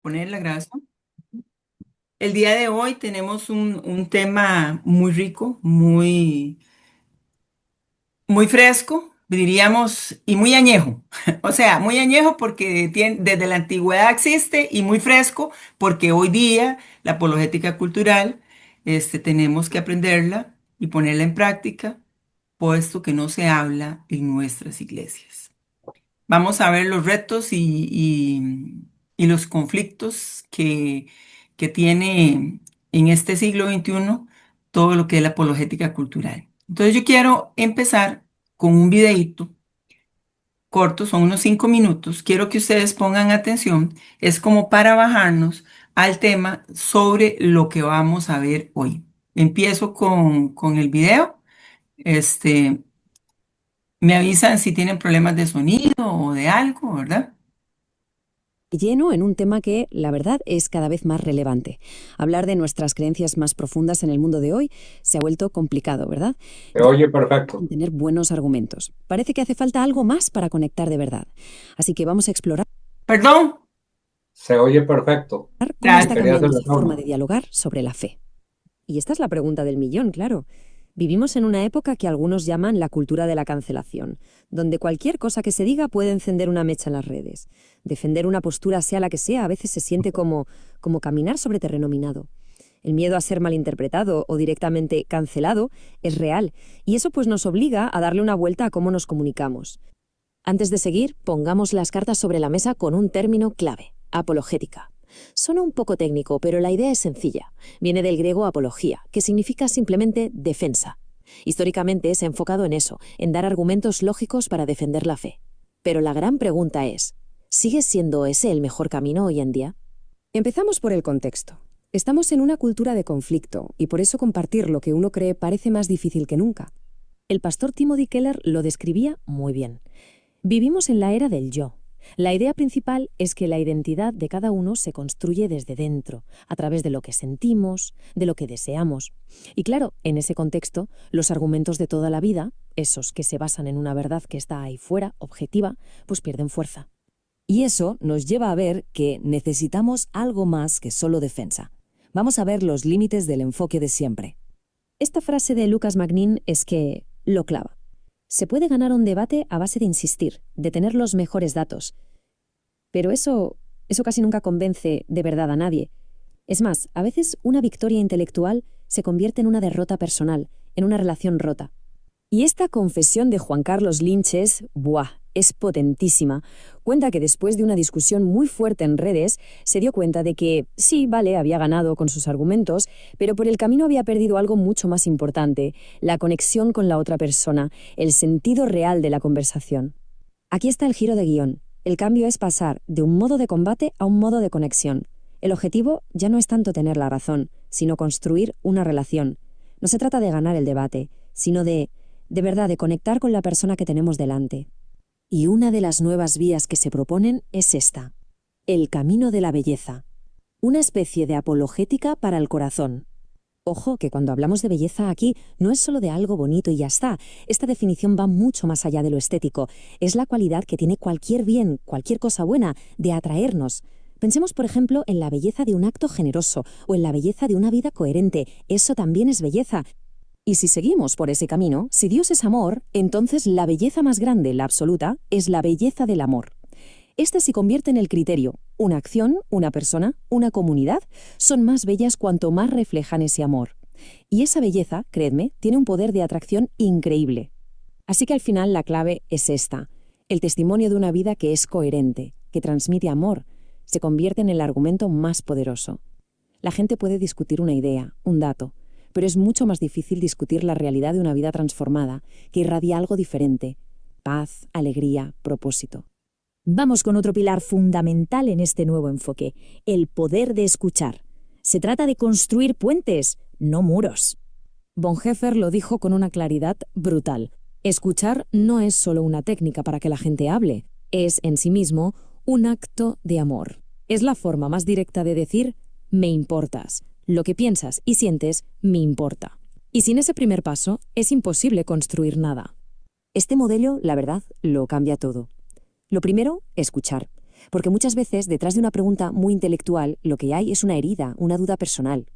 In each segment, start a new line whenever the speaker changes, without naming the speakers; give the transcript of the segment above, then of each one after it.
Poner la grabación. El día de hoy tenemos un tema muy rico, muy fresco, diríamos, y muy añejo. O sea, muy añejo porque desde la antigüedad existe y muy fresco porque hoy día la apologética cultural, tenemos que aprenderla y ponerla en práctica, puesto que no se habla en nuestras iglesias. Vamos a ver los retos y los conflictos que tiene en este siglo XXI todo lo que es la apologética cultural. Entonces yo quiero empezar con un videíto corto, son unos 5 minutos. Quiero que ustedes pongan atención. Es como para bajarnos al tema sobre lo que vamos a ver hoy. Empiezo con el video. Este, Me avisan si tienen problemas de sonido o de algo, ¿verdad?
Lleno en un tema que, la verdad, es cada vez más relevante. Hablar de nuestras creencias más profundas en el mundo de hoy se ha vuelto complicado, ¿verdad?
Se oye perfecto.
Tener buenos argumentos. Parece que hace falta algo más para conectar de verdad. Así que vamos a explorar
Perdón.
Se oye perfecto.
cómo
Que
está
Gracias.
quería hacer
cambiando
la
esa forma
norma.
de dialogar sobre la fe. Y esta es la pregunta del millón, claro. Vivimos en una época que algunos llaman la cultura de la cancelación, donde cualquier cosa que se diga puede encender una mecha en las redes. Defender una postura, sea la que sea, a veces se siente como caminar sobre terreno minado. El miedo a ser malinterpretado o directamente cancelado es real, y eso pues nos obliga a darle una vuelta a cómo nos comunicamos. Antes de seguir, pongamos las cartas sobre la mesa con un término clave: apologética. Suena un poco técnico, pero la idea es sencilla. Viene del griego apología, que significa simplemente defensa. Históricamente se ha enfocado en eso, en dar argumentos lógicos para defender la fe. Pero la gran pregunta es, ¿sigue siendo ese el mejor camino hoy en día? Empezamos por el contexto. Estamos en una cultura de conflicto, y por eso compartir lo que uno cree parece más difícil que nunca. El pastor Timothy Keller lo describía muy bien. Vivimos en la era del yo. La idea principal es que la identidad de cada uno se construye desde dentro, a través de lo que sentimos, de lo que deseamos. Y claro, en ese contexto, los argumentos de toda la vida, esos que se basan en una verdad que está ahí fuera, objetiva, pues pierden fuerza. Y eso nos lleva a ver que necesitamos algo más que solo defensa. Vamos a ver los límites del enfoque de siempre. Esta frase de Lucas Magnin es que lo clava. Se puede ganar un debate a base de insistir, de tener los mejores datos. Pero eso casi nunca convence de verdad a nadie. Es más, a veces una victoria intelectual se convierte en una derrota personal, en una relación rota. Y esta confesión de Juan Carlos Lynch es potentísima. Cuenta que después de una discusión muy fuerte en redes, se dio cuenta de que, sí, vale, había ganado con sus argumentos, pero por el camino había perdido algo mucho más importante: la conexión con la otra persona, el sentido real de la conversación. Aquí está el giro de guión. El cambio es pasar de un modo de combate a un modo de conexión. El objetivo ya no es tanto tener la razón, sino construir una relación. No se trata de ganar el debate, sino de verdad, de conectar con la persona que tenemos delante. Y una de las nuevas vías que se proponen es esta: el camino de la belleza. Una especie de apologética para el corazón. Ojo, que cuando hablamos de belleza aquí no es solo de algo bonito y ya está. Esta definición va mucho más allá de lo estético. Es la cualidad que tiene cualquier bien, cualquier cosa buena, de atraernos. Pensemos, por ejemplo, en la belleza de un acto generoso o en la belleza de una vida coherente. Eso también es belleza. Y si seguimos por ese camino, si Dios es amor, entonces la belleza más grande, la absoluta, es la belleza del amor. Este se convierte en el criterio. Una acción, una persona, una comunidad son más bellas cuanto más reflejan ese amor. Y esa belleza, creedme, tiene un poder de atracción increíble. Así que al final la clave es esta: el testimonio de una vida que es coherente, que transmite amor, se convierte en el argumento más poderoso. La gente puede discutir una idea, un dato, pero es mucho más difícil discutir la realidad de una vida transformada, que irradia algo diferente: paz, alegría, propósito. Vamos con otro pilar fundamental en este nuevo enfoque: el poder de escuchar. Se trata de construir puentes, no muros. Bonhoeffer lo dijo con una claridad brutal. Escuchar no es solo una técnica para que la gente hable, es en sí mismo un acto de amor. Es la forma más directa de decir: me importas. Lo que piensas y sientes me importa. Y sin ese primer paso es imposible construir nada. Este modelo, la verdad, lo cambia todo. Lo primero, escuchar. Porque muchas veces detrás de una pregunta muy intelectual lo que hay es una herida, una duda personal.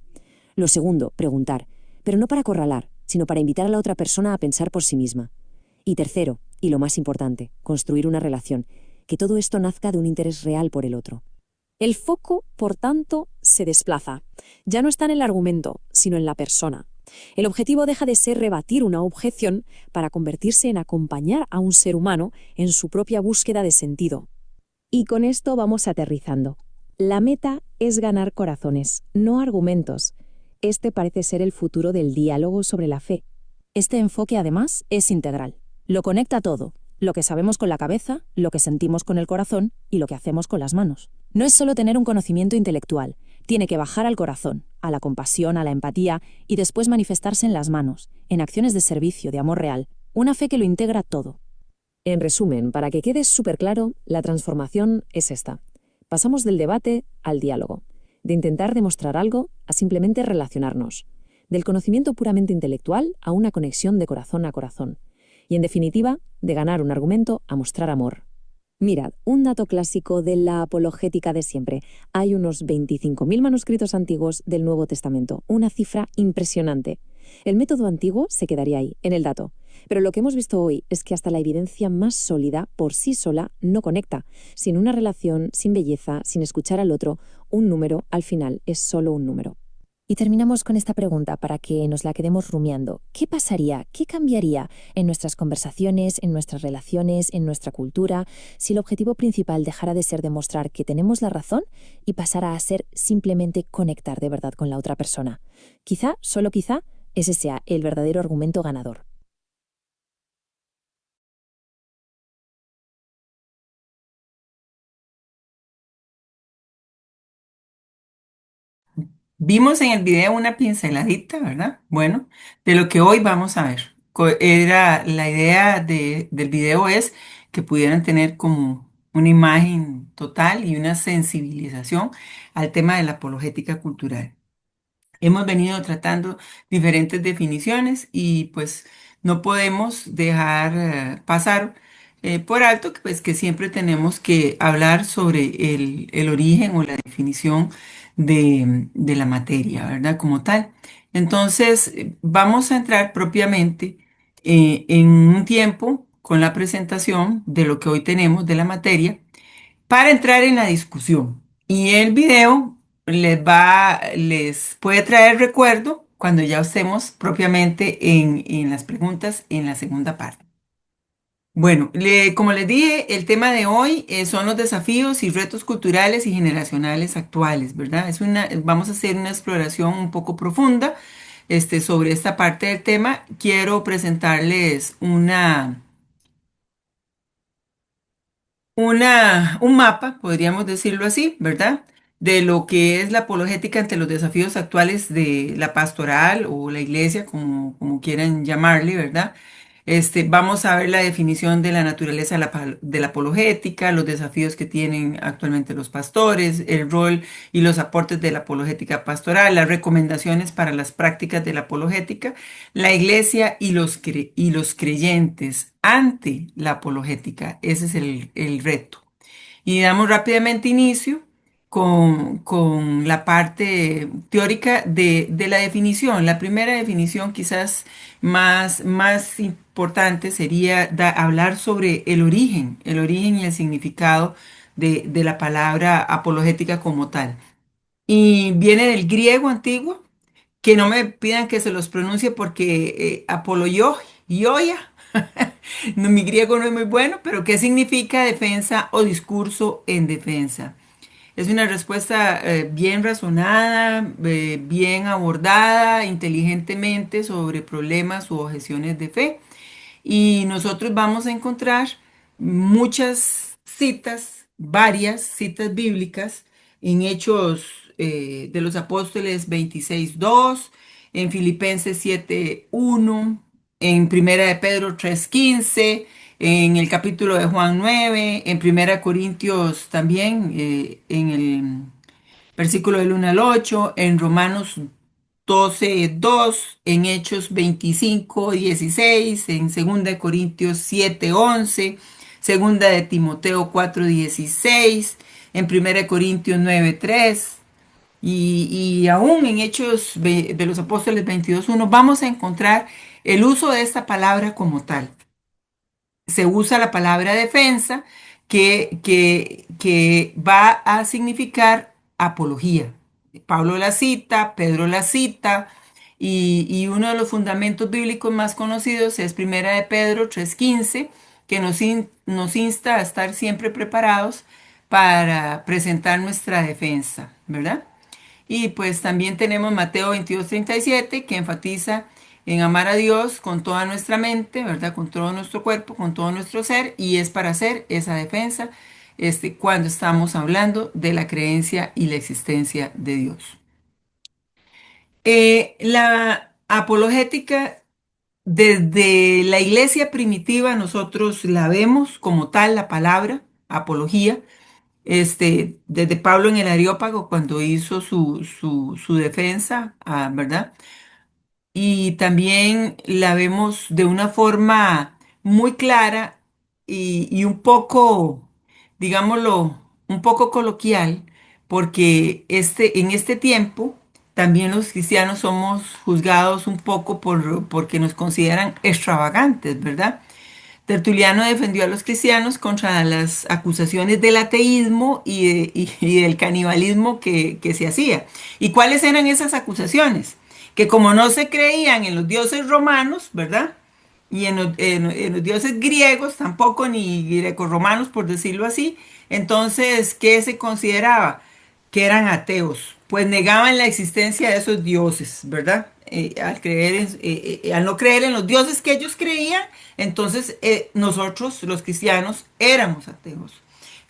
Lo segundo, preguntar, pero no para acorralar, sino para invitar a la otra persona a pensar por sí misma. Y tercero, y lo más importante, construir una relación, que todo esto nazca de un interés real por el otro.
El foco, por tanto, se desplaza. Ya no está en el argumento, sino en la persona. El objetivo deja de ser rebatir una objeción para convertirse en acompañar a un ser humano en su propia búsqueda de sentido.
Y con esto vamos aterrizando. La meta es ganar corazones, no argumentos. Este parece ser el futuro del diálogo sobre la fe.
Este enfoque, además, es integral. Lo conecta todo, lo que sabemos con la cabeza, lo que sentimos con el corazón y lo que hacemos con las manos. No es solo tener un conocimiento intelectual, tiene que bajar al corazón, a la compasión, a la empatía y después manifestarse en las manos, en acciones de servicio, de amor real, una fe que lo integra todo.
En resumen, para que quede súper claro, la transformación es esta. Pasamos del debate al diálogo, de intentar demostrar algo a simplemente relacionarnos, del conocimiento puramente intelectual a una conexión de corazón a corazón, y en definitiva, de ganar un argumento a mostrar amor. Mirad, un dato clásico de la apologética de siempre. Hay unos 25.000 manuscritos antiguos del Nuevo Testamento, una cifra impresionante. El método antiguo se quedaría ahí, en el dato. Pero lo que hemos visto hoy es que hasta la evidencia más sólida, por sí sola, no conecta. Sin una relación, sin belleza, sin escuchar al otro, un número, al final, es solo un número.
Y terminamos con esta pregunta para que nos la quedemos rumiando. ¿Qué pasaría, qué cambiaría en nuestras conversaciones, en nuestras relaciones, en nuestra cultura, si el objetivo principal dejara de ser demostrar que tenemos la razón y pasara a ser simplemente conectar de verdad con la otra persona? Quizá, solo quizá, ese sea el verdadero argumento ganador.
Vimos en el video una pinceladita, ¿verdad? Bueno, de lo que hoy vamos a ver. Era la idea del video es que pudieran tener como una imagen total y una sensibilización al tema de la apologética cultural. Hemos venido tratando diferentes definiciones y pues no podemos dejar pasar por alto que, pues, que siempre tenemos que hablar sobre el origen o la definición de la materia, ¿verdad? Como tal. Entonces, vamos a entrar propiamente en un tiempo con la presentación de lo que hoy tenemos de la materia para entrar en la discusión. Y el video les puede traer recuerdo cuando ya estemos propiamente en las preguntas en la segunda parte. Bueno, como les dije, el tema de hoy son los desafíos y retos culturales y generacionales actuales, ¿verdad? Vamos a hacer una exploración un poco profunda, sobre esta parte del tema. Quiero presentarles un mapa, podríamos decirlo así, ¿verdad? De lo que es la apologética ante los desafíos actuales de la pastoral o la iglesia, como quieran llamarle, ¿verdad? Vamos a ver la definición de la naturaleza de la apologética, los desafíos que tienen actualmente los pastores, el rol y los aportes de la apologética pastoral, las recomendaciones para las prácticas de la apologética, la iglesia y los creyentes ante la apologética. Ese es el reto. Y damos rápidamente inicio con la parte teórica de la definición. La primera definición, quizás más importante, sería hablar sobre el origen y el significado de la palabra apologética como tal. Y viene del griego antiguo, que no me pidan que se los pronuncie porque yoya, no, mi griego no es muy bueno, pero ¿qué significa defensa o discurso en defensa? Es una respuesta bien razonada, bien abordada inteligentemente sobre problemas u objeciones de fe. Y nosotros vamos a encontrar muchas citas, varias citas bíblicas en Hechos de los Apóstoles 26:2, en Filipenses 7:1, en Primera de Pedro 3:15, en el capítulo de Juan 9, en Primera Corintios también, en el versículo del 1 al 8, en Romanos 12:2, en Hechos 25:16, en 2 Corintios 7:11, Segunda de Timoteo 4:16, en Primera de Corintios 9:3 y aún en de los Apóstoles 22:1 vamos a encontrar el uso de esta palabra como tal. Se usa la palabra defensa que va a significar apología. Pablo la cita, Pedro la cita, y uno de los fundamentos bíblicos más conocidos es Primera de Pedro 3:15, que nos insta a estar siempre preparados para presentar nuestra defensa, ¿verdad? Y pues también tenemos Mateo 22:37, que enfatiza en amar a Dios con toda nuestra mente, ¿verdad? Con todo nuestro cuerpo, con todo nuestro ser, y es para hacer esa defensa cuando estamos hablando de la creencia y la existencia de Dios. La apologética, desde la iglesia primitiva, nosotros la vemos como tal, la palabra apología, desde Pablo en el Areópago cuando hizo su defensa, ¿verdad? Y también la vemos de una forma muy clara y un poco, digámoslo, un poco coloquial, porque en este tiempo también los cristianos somos juzgados un poco porque nos consideran extravagantes, ¿verdad? Tertuliano defendió a los cristianos contra las acusaciones del ateísmo y del canibalismo que se hacía. ¿Y cuáles eran esas acusaciones? Que como no se creían en los dioses romanos, ¿verdad? Y en los dioses griegos, tampoco ni grecorromanos, por decirlo así, entonces, ¿qué se consideraba? Que eran ateos, pues negaban la existencia de esos dioses, ¿verdad? Al no creer en los dioses que ellos creían, entonces nosotros, los cristianos, éramos ateos.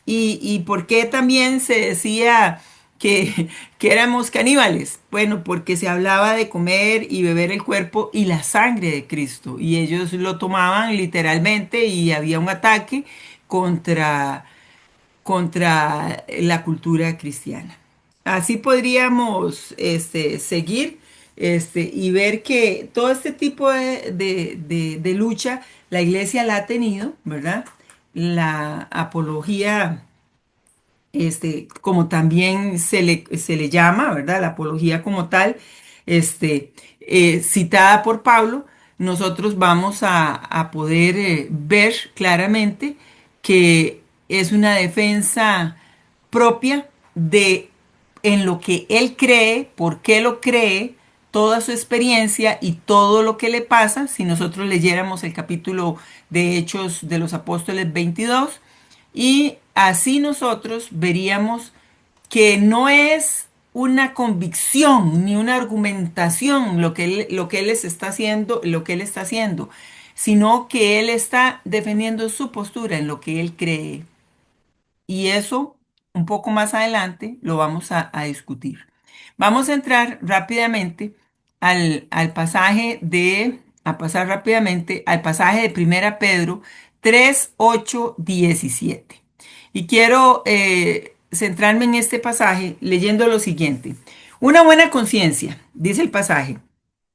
¿Y por qué también se decía que éramos caníbales? Bueno, porque se hablaba de comer y beber el cuerpo y la sangre de Cristo, y ellos lo tomaban literalmente y había un ataque contra la cultura cristiana. Así podríamos seguir y ver que todo este tipo de lucha la iglesia la ha tenido, ¿verdad? La apología, como también se le llama, ¿verdad? La apología como tal, citada por Pablo, nosotros vamos a poder ver claramente que es una defensa propia de en lo que él cree, por qué lo cree, toda su experiencia y todo lo que le pasa. Si nosotros leyéramos el capítulo de Hechos de los Apóstoles 22, y así nosotros veríamos que no es una convicción ni una argumentación lo que él les está haciendo, lo que él está haciendo, sino que él está defendiendo su postura en lo que él cree. Y eso un poco más adelante lo vamos a discutir. Vamos a entrar rápidamente a pasar rápidamente al pasaje de Primera Pedro 3, 8, 17. Y quiero centrarme en este pasaje leyendo lo siguiente. Una buena conciencia, dice el pasaje.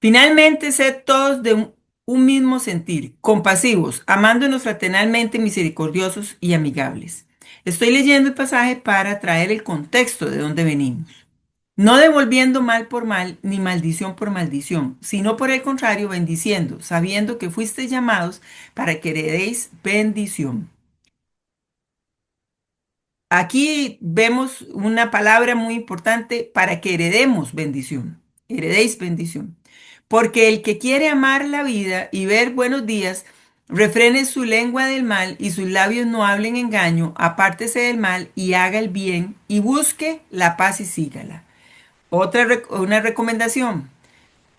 Finalmente, sed todos de un mismo sentir, compasivos, amándonos fraternalmente, misericordiosos y amigables. Estoy leyendo el pasaje para traer el contexto de dónde venimos. No devolviendo mal por mal, ni maldición por maldición, sino por el contrario, bendiciendo, sabiendo que fuisteis llamados para que heredéis bendición. Aquí vemos una palabra muy importante para que heredemos bendición. Heredéis bendición. Porque el que quiere amar la vida y ver buenos días, refrene su lengua del mal y sus labios no hablen engaño, apártese del mal y haga el bien y busque la paz y sígala. Una recomendación,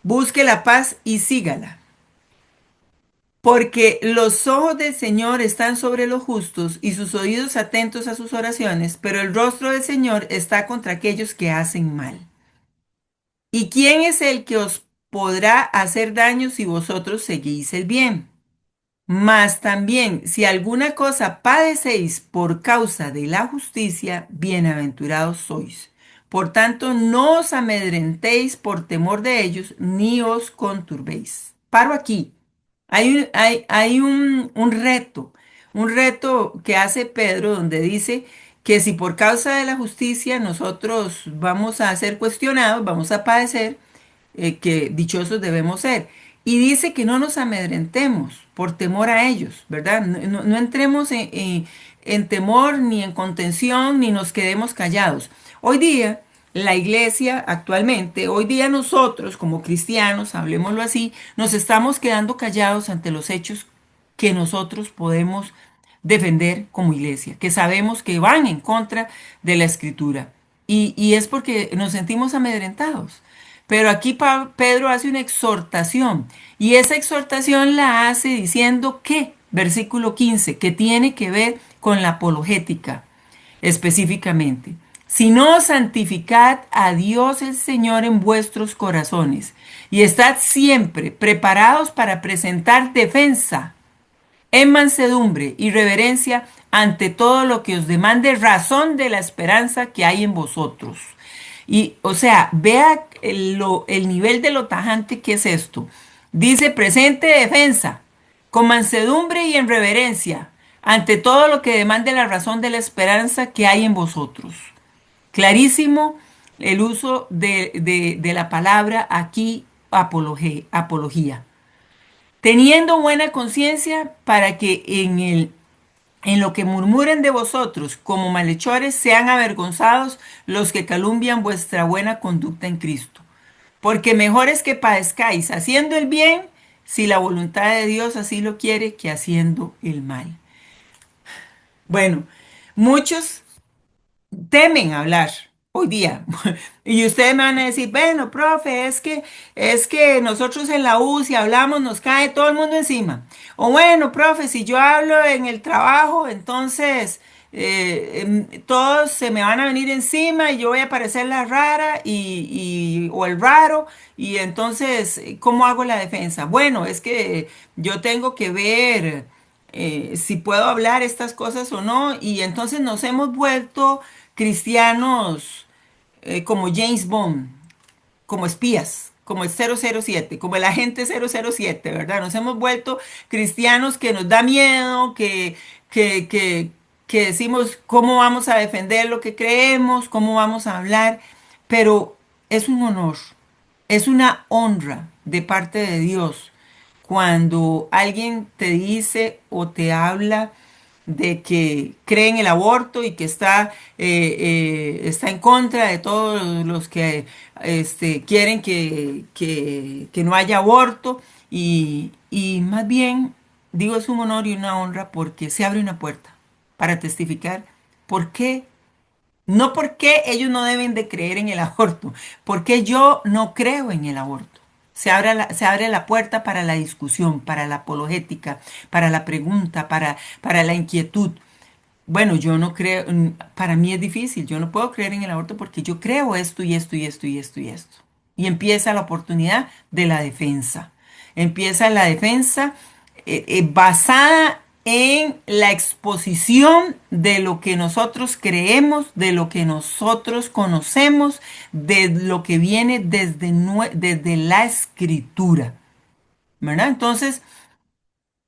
busque la paz y sígala. Porque los ojos del Señor están sobre los justos y sus oídos atentos a sus oraciones, pero el rostro del Señor está contra aquellos que hacen mal. ¿Y quién es el que os podrá hacer daño si vosotros seguís el bien? Mas también, si alguna cosa padecéis por causa de la justicia, bienaventurados sois. Por tanto, no os amedrentéis por temor de ellos, ni os conturbéis. Paro aquí. Hay un reto, un reto que hace Pedro donde dice que si por causa de la justicia nosotros vamos a ser cuestionados, vamos a padecer, que dichosos debemos ser. Y dice que no nos amedrentemos por temor a ellos, ¿verdad? No entremos en temor ni en contención ni nos quedemos callados. Hoy día, la iglesia actualmente, hoy día nosotros como cristianos, hablemoslo así, nos estamos quedando callados ante los hechos que nosotros podemos defender como iglesia, que sabemos que van en contra de la escritura. Y es porque nos sentimos amedrentados. Pero aquí Pedro hace una exhortación y esa exhortación la hace diciendo que, versículo 15, que tiene que ver con la apologética específicamente. Si no, santificad a Dios el Señor en vuestros corazones y estad siempre preparados para presentar defensa en mansedumbre y reverencia ante todo lo que os demande razón de la esperanza que hay en vosotros. Y, o sea, vea el nivel de lo tajante que es esto. Dice, presente defensa, con mansedumbre y en reverencia, ante todo lo que demande la razón de la esperanza que hay en vosotros. Clarísimo el uso de la palabra aquí, apología. Teniendo buena conciencia para que en lo que murmuren de vosotros como malhechores sean avergonzados los que calumnian vuestra buena conducta en Cristo. Porque mejor es que padezcáis haciendo el bien, si la voluntad de Dios así lo quiere, que haciendo el mal. Bueno, muchos temen hablar hoy día. Y ustedes me van a decir, bueno, profe, es que nosotros en la U, si hablamos, nos cae todo el mundo encima. O bueno, profe, si yo hablo en el trabajo, entonces todos se me van a venir encima y yo voy a parecer la rara o el raro. Y entonces, ¿cómo hago la defensa? Bueno, es que yo tengo que ver si puedo hablar estas cosas o no. Y entonces nos hemos vuelto cristianos como James Bond, como espías, como el 007, como el agente 007, ¿verdad? Nos hemos vuelto cristianos que nos da miedo, que, que, que decimos cómo vamos a defender lo que creemos, cómo vamos a hablar, pero es un honor, es una honra de parte de Dios cuando alguien te dice o te habla de que cree en el aborto y que está en contra de todos los que quieren que no haya aborto y más bien digo es un honor y una honra porque se abre una puerta para testificar por qué, no porque ellos no deben de creer en el aborto, porque yo no creo en el aborto. Se abre la puerta para la discusión, para la apologética, para la pregunta, para la inquietud. Bueno, yo no creo, para mí es difícil, yo no puedo creer en el aborto porque yo creo esto y esto y esto y esto y esto. Y empieza la oportunidad de la defensa. Empieza la defensa basada en la exposición de lo que nosotros creemos, de lo que nosotros conocemos, de lo que viene desde la escritura, ¿verdad? Entonces,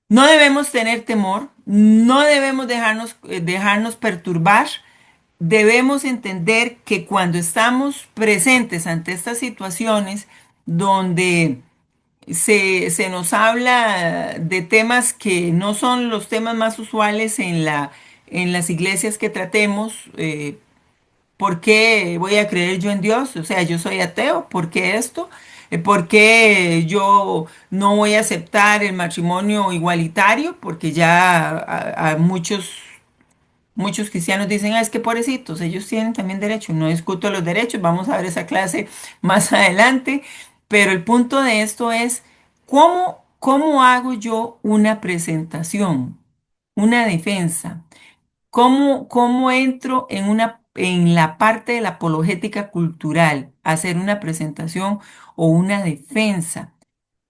no debemos tener temor, no debemos dejarnos perturbar, debemos entender que cuando estamos presentes ante estas situaciones donde se nos habla de temas que no son los temas más usuales en las iglesias que tratemos. ¿Por qué voy a creer yo en Dios? O sea, yo soy ateo. ¿Por qué esto? ¿Por qué yo no voy a aceptar el matrimonio igualitario? Porque ya a muchos cristianos dicen, ah, es que pobrecitos, ellos tienen también derechos. No discuto los derechos, vamos a ver esa clase más adelante. Pero el punto de esto es, ¿cómo hago yo una presentación, una defensa? ¿Cómo entro en la parte de la apologética cultural, a hacer una presentación o una defensa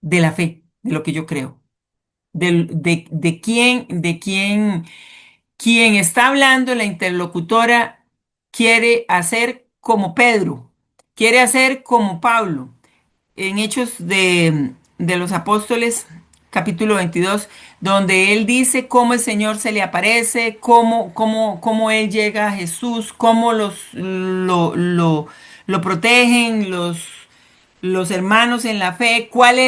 de la fe, de lo que yo creo? Quien está hablando, la interlocutora, quiere hacer como Pedro, quiere hacer como Pablo. En Hechos de los Apóstoles capítulo 22, donde él dice cómo el Señor se le aparece, cómo él llega a Jesús, cómo lo protegen los hermanos en la fe, cuál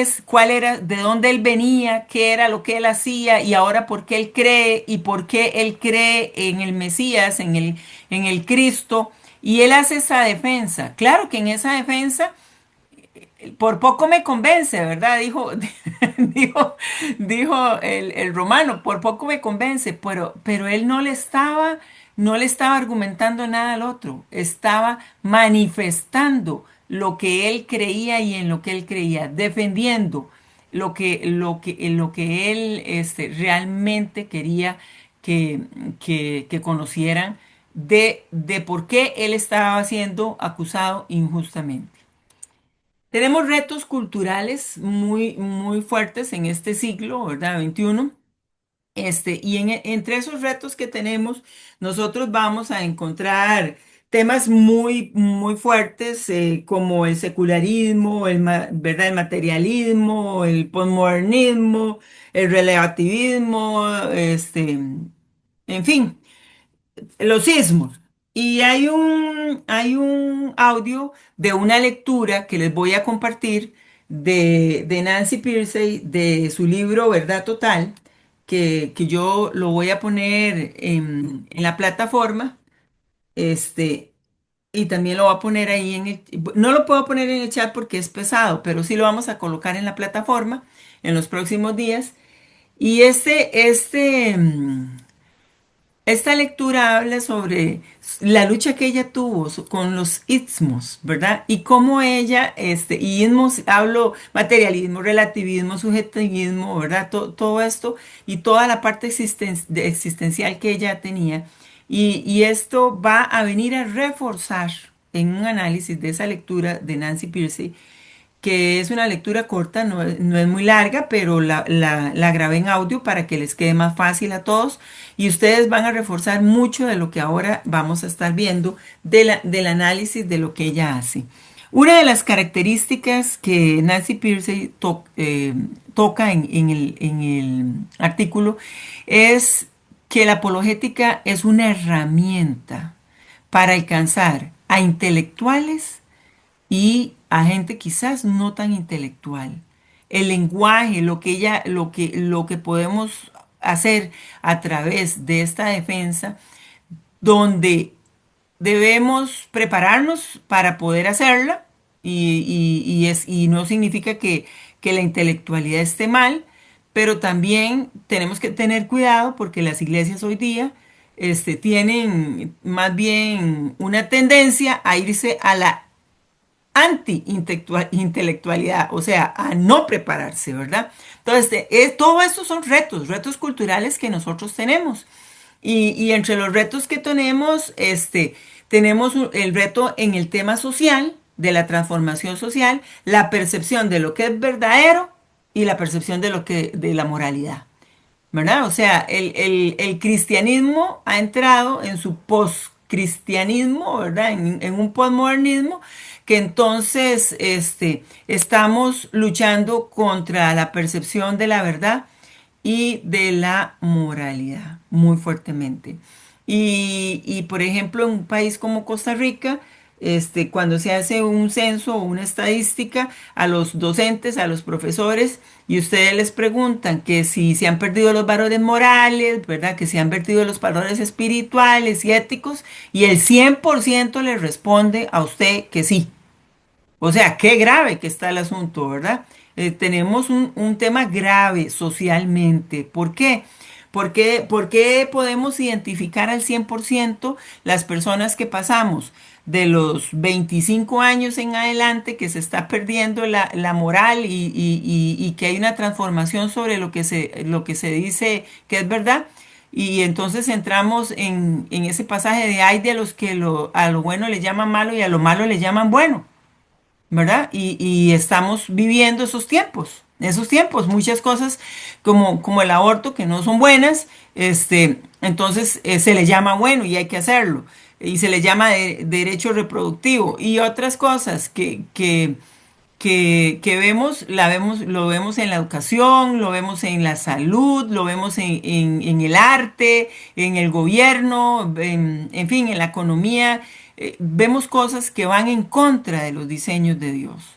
era, de dónde él venía, qué era lo que él hacía y ahora por qué él cree y por qué él cree en el Mesías, en el Cristo. Y él hace esa defensa. Claro que en esa defensa por poco me convence, ¿verdad? Dijo, dijo el romano, por poco me convence, pero él no le estaba argumentando nada al otro, estaba manifestando lo que él creía y en lo que él creía, defendiendo lo que él realmente quería que conocieran de por qué él estaba siendo acusado injustamente. Tenemos retos culturales muy fuertes en este siglo, ¿verdad? 21. Entre esos retos que tenemos, nosotros vamos a encontrar temas muy fuertes como el secularismo, ¿verdad? El materialismo, el posmodernismo, el relativismo, en fin, los sismos. Y hay un audio de una lectura que les voy a compartir de Nancy Pearcey, de su libro Verdad Total, que yo lo voy a poner en la plataforma, este, y también lo voy a poner ahí no lo puedo poner en el chat porque es pesado, pero sí lo vamos a colocar en la plataforma en los próximos días. Y esta lectura habla sobre la lucha que ella tuvo con los ismos, ¿verdad? Y cómo ella, y ismos, hablo materialismo, relativismo, subjetivismo, ¿verdad? Todo esto y toda la parte existencial que ella tenía. Y esto va a venir a reforzar en un análisis de esa lectura de Nancy Pearcey, que es una lectura corta, no es muy larga, pero la grabé en audio para que les quede más fácil a todos y ustedes van a reforzar mucho de lo que ahora vamos a estar viendo del análisis de lo que ella hace. Una de las características que Nancy Pearcey toca en el artículo es que la apologética es una herramienta para alcanzar a intelectuales y a gente quizás no tan intelectual. El lenguaje, lo que podemos hacer a través de esta defensa, donde debemos prepararnos para poder hacerla, y no significa que la intelectualidad esté mal, pero también tenemos que tener cuidado porque las iglesias hoy día tienen más bien una tendencia a irse a la anti-intelectualidad, o sea, a no prepararse, ¿verdad? Entonces, todo esto son retos culturales que nosotros tenemos. Y entre los retos que tenemos, tenemos el reto en el tema social, de la transformación social, la percepción de lo que es verdadero y la percepción de la moralidad. ¿Verdad? O sea, el cristianismo ha entrado en su post-cristianismo, ¿verdad? En un postmodernismo que entonces estamos luchando contra la percepción de la verdad y de la moralidad muy fuertemente. Por ejemplo, en un país como Costa Rica, cuando se hace un censo o una estadística a los docentes, a los profesores, y ustedes les preguntan que si se han perdido los valores morales, ¿verdad? Que se han perdido los valores espirituales y éticos, y el 100% les responde a usted que sí. O sea, qué grave que está el asunto, ¿verdad? Tenemos un tema grave socialmente. ¿Por qué? Por qué podemos identificar al 100% las personas que pasamos de los 25 años en adelante, que se está perdiendo la moral y que hay una transformación sobre lo que se dice que es verdad? Y entonces entramos en ese pasaje de hay de los que a lo bueno le llaman malo y a lo malo le llaman bueno. ¿Verdad? Y estamos viviendo esos tiempos, muchas cosas como el aborto que no son buenas, entonces se le llama bueno y hay que hacerlo, y se le llama derecho reproductivo y otras cosas que vemos, lo vemos en la educación, lo vemos en la salud, lo vemos en el arte, en el gobierno, en fin, en la economía. Vemos cosas que van en contra de los diseños de Dios.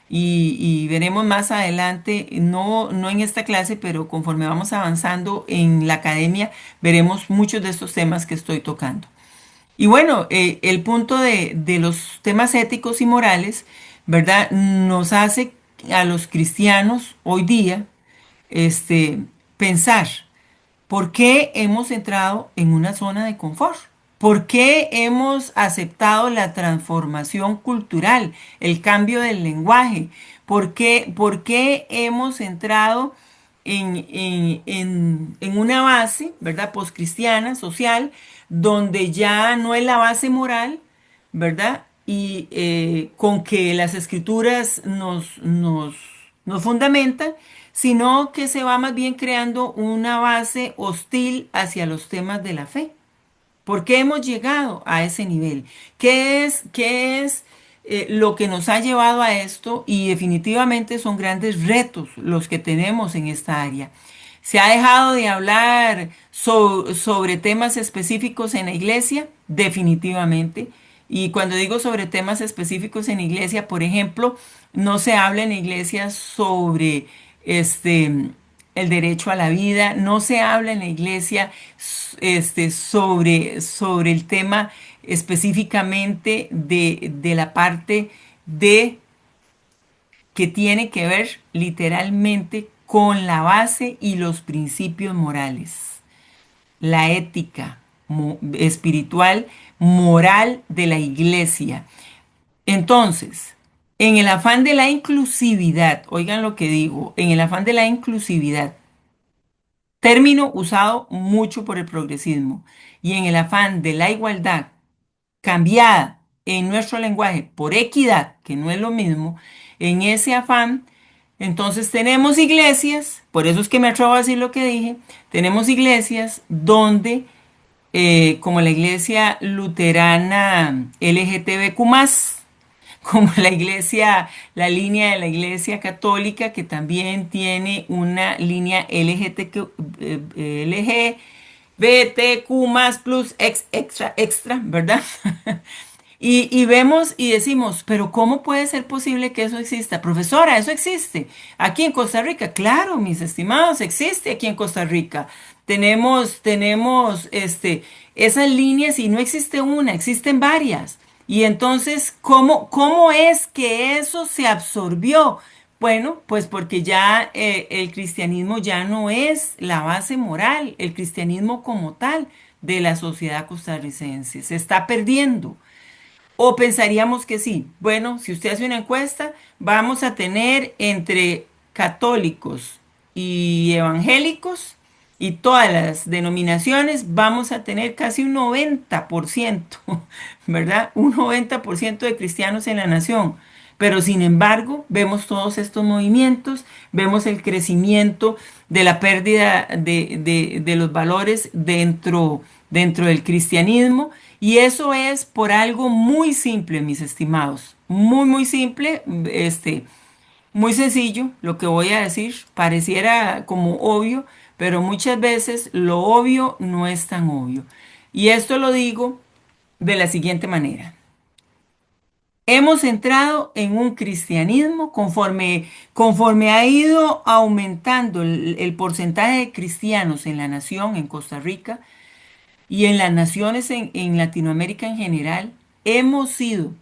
Y veremos más adelante, no en esta clase, pero conforme vamos avanzando en la academia, veremos muchos de estos temas que estoy tocando. Y bueno, el punto de los temas éticos y morales, ¿verdad? Nos hace a los cristianos hoy día pensar. ¿Por qué hemos entrado en una zona de confort? ¿Por qué hemos aceptado la transformación cultural, el cambio del lenguaje? Por qué hemos entrado en una base, ¿verdad? Poscristiana, social, donde ya no es la base moral, ¿verdad? Y con que las escrituras nos fundamentan, sino que se va más bien creando una base hostil hacia los temas de la fe. ¿Por qué hemos llegado a ese nivel? ¿Qué es lo que nos ha llevado a esto? Y definitivamente son grandes retos los que tenemos en esta área. ¿Se ha dejado de hablar sobre temas específicos en la iglesia? Definitivamente. Y cuando digo sobre temas específicos en la iglesia, por ejemplo, no se habla en la iglesia sobre el derecho a la vida, no se habla en la iglesia sobre el tema específicamente de la parte de que tiene que ver literalmente con la base y los principios morales, la ética espiritual, moral de la iglesia. Entonces, en el afán de la inclusividad, oigan lo que digo, en el afán de la inclusividad, término usado mucho por el progresismo, y en el afán de la igualdad, cambiada en nuestro lenguaje por equidad, que no es lo mismo, en ese afán, entonces tenemos iglesias, por eso es que me atrevo a decir lo que dije, tenemos iglesias donde, como la iglesia luterana LGTBQ+, como la iglesia, la línea de la iglesia católica, que también tiene una línea LGBTQ más plus extra, ¿verdad? Y vemos y decimos, pero ¿cómo puede ser posible que eso exista? Profesora, eso existe aquí en Costa Rica. Claro, mis estimados, existe aquí en Costa Rica. Tenemos esas líneas y no existe una, existen varias. Y entonces, ¿cómo es que eso se absorbió? Bueno, pues porque ya el cristianismo ya no es la base moral, el cristianismo como tal de la sociedad costarricense. Se está perdiendo. ¿O pensaríamos que sí? Bueno, si usted hace una encuesta, vamos a tener entre católicos y evangélicos y todas las denominaciones, vamos a tener casi un 90%, ¿verdad? Un 90% de cristianos en la nación. Pero sin embargo, vemos todos estos movimientos, vemos el crecimiento de la pérdida de los valores dentro del cristianismo. Y eso es por algo muy simple, mis estimados. Muy simple, muy sencillo. Lo que voy a decir pareciera como obvio, pero muchas veces lo obvio no es tan obvio. Y esto lo digo de la siguiente manera. Hemos entrado en un cristianismo conforme ha ido aumentando el porcentaje de cristianos en la nación, en Costa Rica, y en las naciones en Latinoamérica en general, hemos sido.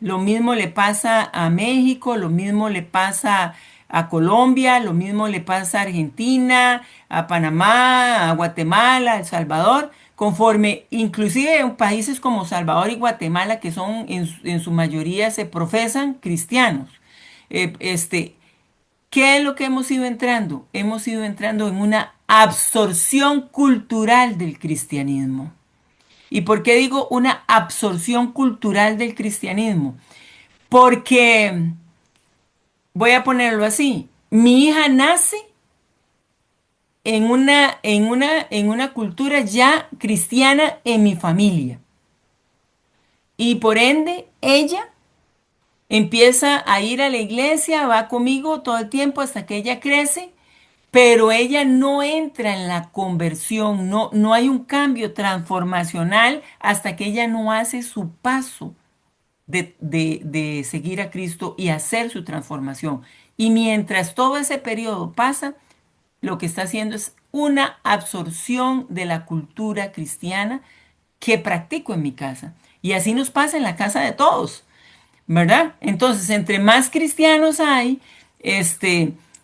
Lo mismo le pasa a México, lo mismo le pasa a Colombia, lo mismo le pasa a Argentina, a Panamá, a Guatemala, a El Salvador, conforme inclusive en países como Salvador y Guatemala, que son en su mayoría se profesan cristianos. Eh, este, ¿Qué es lo que hemos ido entrando? Hemos ido entrando en una absorción cultural del cristianismo. ¿Y por qué digo una absorción cultural del cristianismo? Porque, voy a ponerlo así, mi hija nace en una cultura ya cristiana en mi familia. Y por ende, ella empieza a ir a la iglesia, va conmigo todo el tiempo hasta que ella crece, pero ella no entra en la conversión, no hay un cambio transformacional hasta que ella no hace su paso de seguir a Cristo y hacer su transformación. Y mientras todo ese periodo pasa, lo que está haciendo es una absorción de la cultura cristiana que practico en mi casa. Y así nos pasa en la casa de todos, ¿verdad? Entonces, entre más cristianos hay,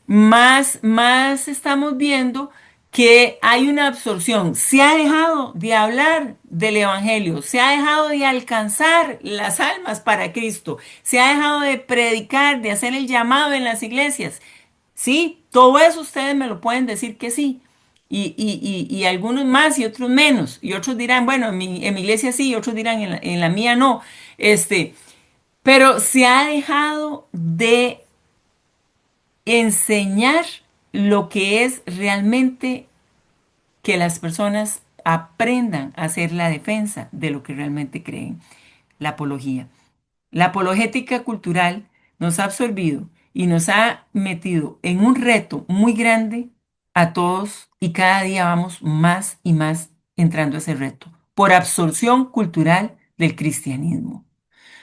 más estamos viendo que hay una absorción. Se ha dejado de hablar del Evangelio, se ha dejado de alcanzar las almas para Cristo, se ha dejado de predicar, de hacer el llamado en las iglesias. Sí, todo eso ustedes me lo pueden decir que sí. Y algunos más y otros menos. Y otros dirán, bueno, en mi iglesia sí, y otros dirán, en la mía no. Pero se ha dejado de enseñar lo que es realmente que las personas aprendan a hacer la defensa de lo que realmente creen, la apología. La apologética cultural nos ha absorbido y nos ha metido en un reto muy grande a todos y cada día vamos más y más entrando a ese reto por absorción cultural del cristianismo.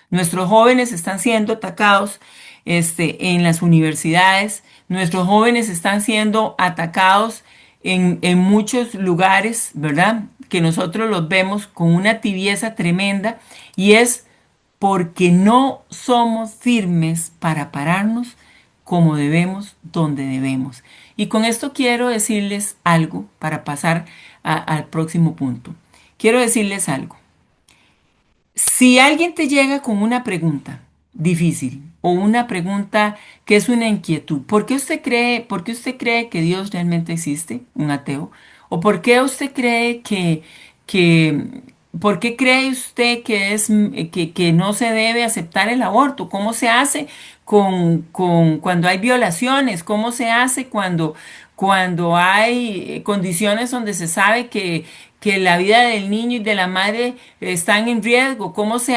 Nuestros jóvenes están siendo atacados en las universidades, nuestros jóvenes están siendo atacados en muchos lugares, ¿verdad? Que nosotros los vemos con una tibieza tremenda y es porque no somos firmes para pararnos como debemos, donde debemos. Y con esto quiero decirles algo para pasar al próximo punto. Quiero decirles algo. Si alguien te llega con una pregunta difícil o una pregunta que es una inquietud, ¿por qué usted cree que Dios realmente existe, un ateo? ¿O por qué usted cree que por qué cree usted que no se debe aceptar el aborto? ¿Cómo se hace cuando hay violaciones? ¿Cómo se hace cuando hay condiciones donde se sabe que la vida del niño y de la madre están en riesgo? ¿Cómo se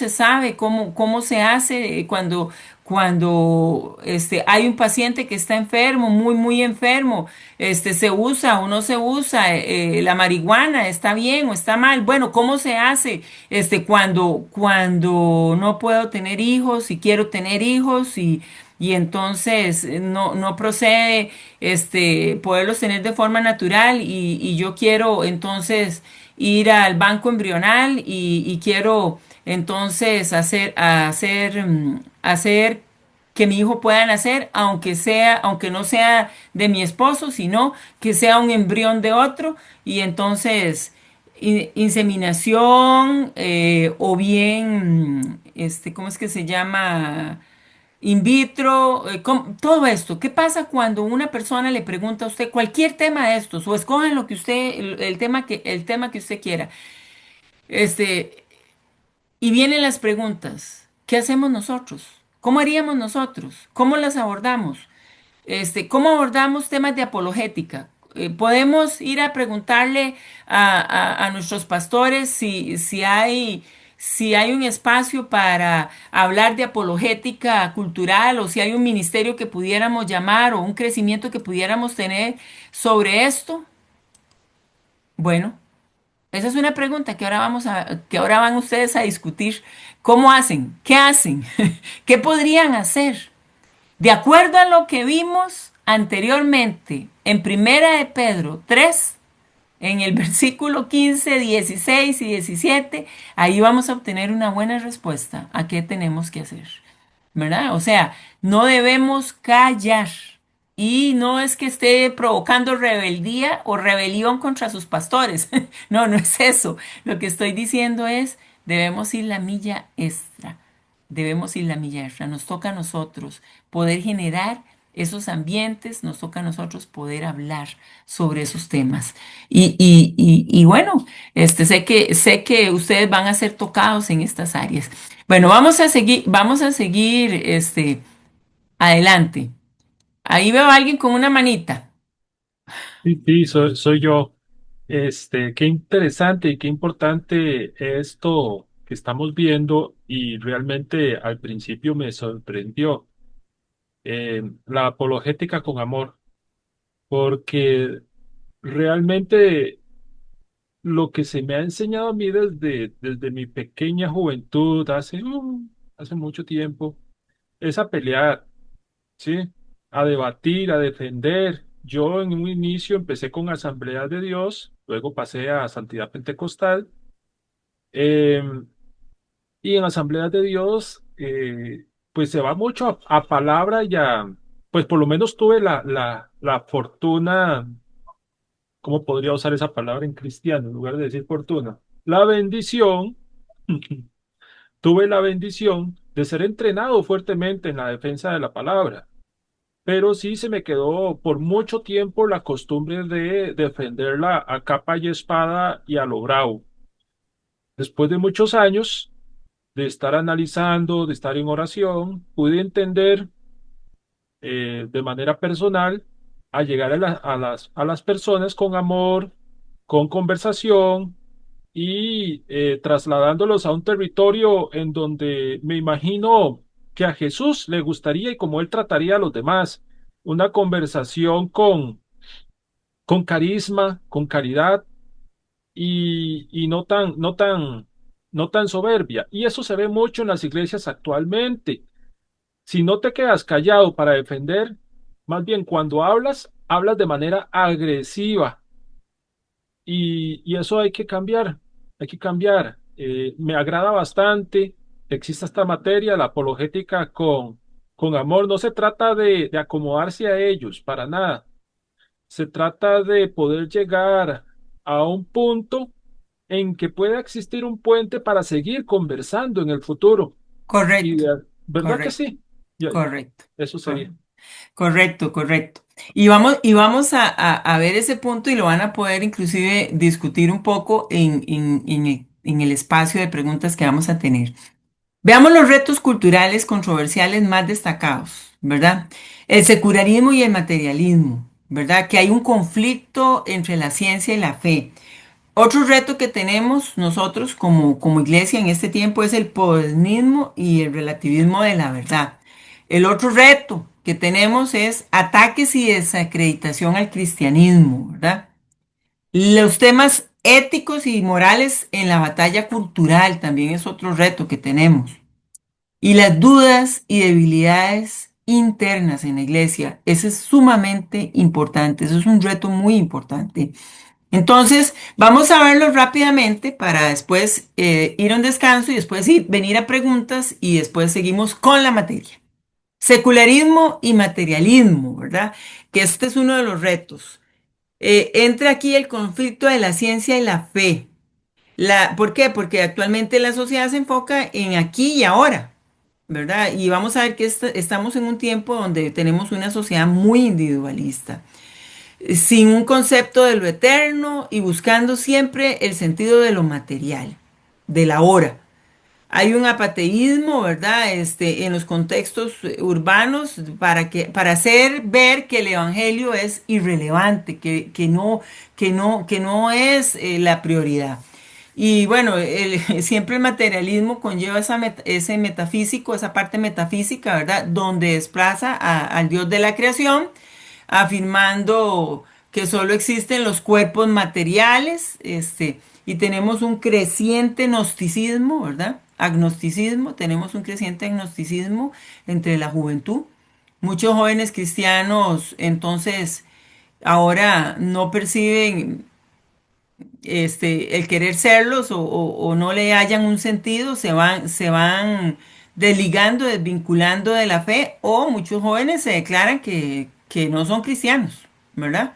sabe? ¿Cómo se hace cuando hay un paciente que está enfermo, muy, muy enfermo? ¿Se usa o no se usa? ¿La marihuana está bien o está mal? Bueno, ¿cómo se hace cuando no puedo tener hijos y quiero tener hijos y entonces no procede poderlos tener de forma natural y yo quiero entonces ir al banco embrional y quiero entonces hacer que mi hijo pueda nacer, aunque no sea de mi esposo, sino que sea un embrión de otro, y entonces inseminación o bien, ¿cómo es que se llama? In vitro, todo esto. ¿Qué pasa cuando una persona le pregunta a usted cualquier tema de estos o escogen lo que usted, el tema que usted quiera? Este, y vienen las preguntas. ¿Qué hacemos nosotros? ¿Cómo haríamos nosotros? ¿Cómo las abordamos? ¿Cómo abordamos temas de apologética? Podemos ir a preguntarle a nuestros pastores si hay un espacio para hablar de apologética cultural o si hay un ministerio que pudiéramos llamar o un crecimiento que pudiéramos tener sobre esto. Bueno, esa es una pregunta que ahora van ustedes a discutir. ¿Cómo hacen? ¿Qué hacen? ¿Qué podrían hacer? De acuerdo a lo que vimos anteriormente en Primera de Pedro 3, en el versículo 15, 16 y 17, ahí vamos a obtener una buena respuesta a qué tenemos que hacer, ¿verdad? O sea, no debemos callar. Y no es que esté provocando rebeldía o rebelión contra sus pastores. No, no es eso. Lo que estoy diciendo es, debemos ir la milla extra. Debemos ir la milla extra. Nos toca a nosotros poder generar esos ambientes, nos toca a nosotros poder hablar sobre esos temas. Y bueno, sé que ustedes van a ser tocados en estas áreas. Bueno, vamos a seguir adelante. Ahí veo a alguien con una manita.
Sí, sí, soy yo. Qué interesante y qué importante esto que estamos viendo y realmente al principio me sorprendió la apologética con amor, porque realmente lo que se me ha enseñado a mí desde mi pequeña juventud, hace mucho tiempo, es a pelear, ¿sí? A debatir, a defender. Yo en un inicio empecé con Asamblea de Dios, luego pasé a Santidad Pentecostal, eh, y en Asamblea de Dios, pues se va mucho a palabra y pues por lo menos tuve la fortuna, ¿cómo podría usar esa palabra en cristiano en lugar de decir fortuna? La bendición, tuve la bendición de ser entrenado fuertemente en la defensa de la palabra. Pero sí se me quedó por mucho tiempo la costumbre de defenderla a capa y espada y a lo bravo. Después de muchos años de estar analizando, de estar en oración, pude entender de manera personal a llegar a las personas con amor, con conversación y trasladándolos a un territorio en donde me imagino que a Jesús le gustaría y como él trataría a los demás, una conversación con carisma, con caridad y no tan soberbia. Y eso se ve mucho en las iglesias actualmente. Si no te quedas callado para defender, más bien cuando hablas, hablas de manera agresiva y eso hay que cambiar, hay que cambiar. Me agrada bastante que exista esta materia, la apologética con amor. No se trata de acomodarse a ellos, para nada. Se trata de poder llegar a un punto en que pueda existir un puente para seguir conversando en el futuro. Y
Correcto,
¿verdad que
correcto,
sí?
correcto,
Eso sería.
correcto. Correcto, correcto. Y vamos a ver ese punto y lo van a poder inclusive discutir un poco en el espacio de preguntas que vamos a tener. Veamos los retos culturales controversiales más destacados, ¿verdad? El secularismo y el materialismo, ¿verdad? Que hay un conflicto entre la ciencia y la fe. Otro reto que tenemos nosotros como iglesia en este tiempo es el posmodernismo y el relativismo de la verdad. El otro reto que tenemos es ataques y desacreditación al cristianismo, ¿verdad? Los temas éticos y morales en la batalla cultural también es otro reto que tenemos. Y las dudas y debilidades internas en la iglesia, eso es sumamente importante, eso es un reto muy importante. Entonces, vamos a verlo rápidamente para después ir a un descanso y después venir a preguntas y después seguimos con la materia. Secularismo y materialismo, ¿verdad? Que este es uno de los retos. Entra aquí el conflicto de la ciencia y la fe. ¿Por qué? Porque actualmente la sociedad se enfoca en aquí y ahora, ¿verdad? Y vamos a ver que estamos en un tiempo donde tenemos una sociedad muy individualista, sin un concepto de lo eterno y buscando siempre el sentido de lo material, de la hora. Hay un apateísmo, ¿verdad? En los contextos urbanos para hacer ver que el evangelio es irrelevante, que no es la prioridad. Y bueno, siempre el materialismo conlleva ese metafísico, esa parte metafísica, ¿verdad? Donde desplaza al Dios de la creación, afirmando que solo existen los cuerpos materiales, y tenemos un creciente gnosticismo, ¿verdad? Agnosticismo, tenemos un creciente agnosticismo entre la juventud. Muchos jóvenes cristianos entonces ahora no perciben el querer serlos o no le hallan un sentido, se van desligando, desvinculando de la fe, o muchos jóvenes se declaran que no son cristianos, ¿verdad?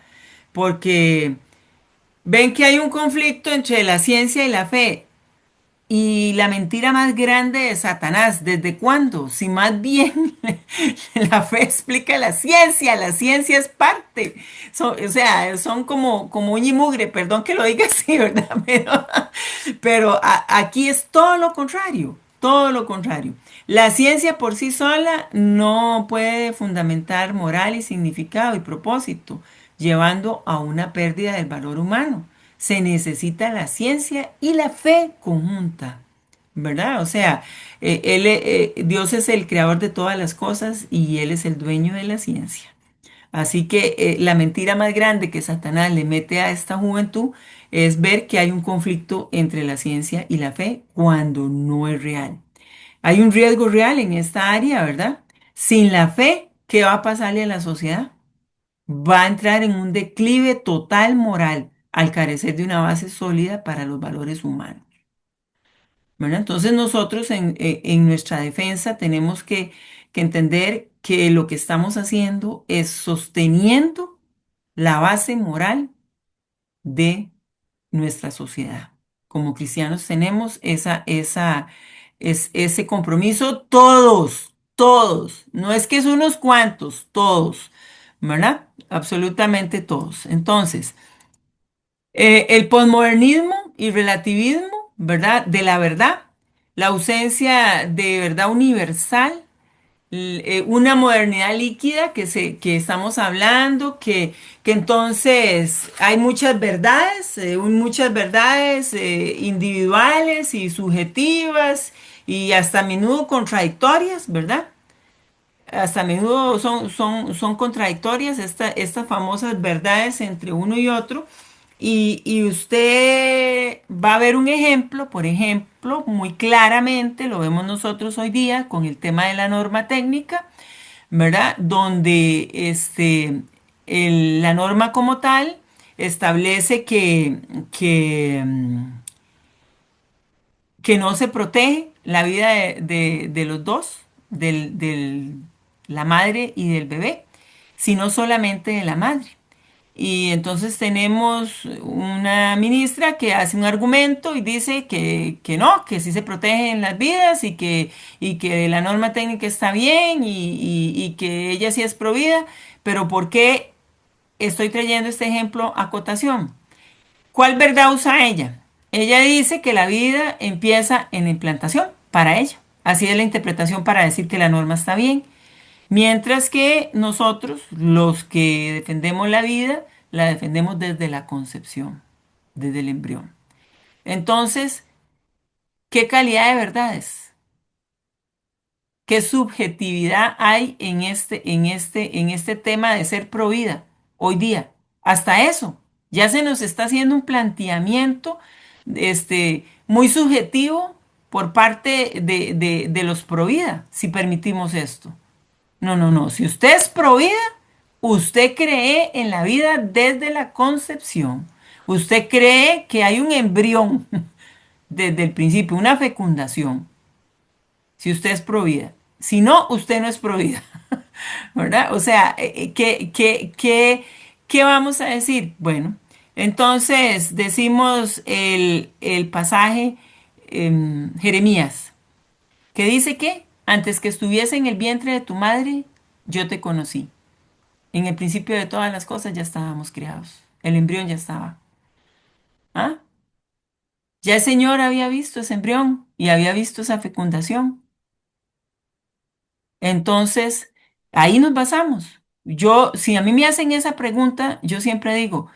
Porque ven que hay un conflicto entre la ciencia y la fe. Y la mentira más grande de Satanás, ¿desde cuándo? Si más bien la fe explica la ciencia es parte. O sea, son como uña y mugre, perdón que lo diga así, ¿verdad? Pero aquí es todo lo contrario, todo lo contrario. La ciencia por sí sola no puede fundamentar moral y significado y propósito, llevando a una pérdida del valor humano. Se necesita la ciencia y la fe conjunta. ¿verdad? O sea, Dios es el creador de todas las cosas y Él es el dueño de la ciencia. Así que la mentira más grande que Satanás le mete a esta juventud es ver que hay un conflicto entre la ciencia y la fe cuando no es real. Hay un riesgo real en esta área, ¿verdad? Sin la fe, ¿qué va a pasarle a la sociedad? Va a entrar en un declive total moral al carecer de una base sólida para los valores humanos. ¿Verdad? Entonces nosotros en nuestra defensa tenemos que entender que lo que estamos haciendo es sosteniendo la base moral de nuestra sociedad. Como cristianos tenemos ese compromiso todos, todos. No es que es unos cuantos, todos, ¿verdad? Absolutamente todos. Entonces, el posmodernismo y relativismo, ¿verdad? De la verdad, la ausencia de verdad universal, una modernidad líquida que estamos hablando, que entonces hay muchas verdades individuales y subjetivas y hasta a menudo contradictorias, ¿verdad? Hasta a menudo son contradictorias estas famosas verdades entre uno y otro. Y usted va a ver un ejemplo, por ejemplo, muy claramente, lo vemos nosotros hoy día con el tema de la norma técnica, ¿verdad? Donde la norma como tal establece que no se protege la vida de los dos, la madre y del bebé, sino solamente de la madre. Y entonces tenemos una ministra que hace un argumento y dice que no, que sí se protegen las vidas y que la norma técnica está bien y que ella sí es provida, pero ¿por qué estoy trayendo este ejemplo a cotación? ¿Cuál verdad usa ella? Ella dice que la vida empieza en la implantación para ella. Así es la interpretación para decir que la norma está bien. Mientras que nosotros, los que defendemos la vida, la defendemos desde la concepción, desde el embrión. Entonces, ¿qué calidad de verdades? ¿Qué subjetividad hay en este tema de ser provida hoy día? Hasta eso, ya se nos está haciendo un planteamiento muy subjetivo por parte de los provida, si permitimos esto. No, no, no. Si usted es provida, usted cree en la vida desde la concepción. Usted cree que hay un embrión desde el principio, una fecundación. Si usted es provida. Si no, usted no es provida. ¿Verdad? O sea, ¿qué vamos a decir? Bueno, entonces decimos el pasaje Jeremías, que dice que antes que estuviese en el vientre de tu madre, yo te conocí. En el principio de todas las cosas ya estábamos creados. El embrión ya estaba. ¿Ah? Ya el Señor había visto ese embrión y había visto esa fecundación. Entonces, ahí nos basamos. Si a mí me hacen esa pregunta, yo siempre digo,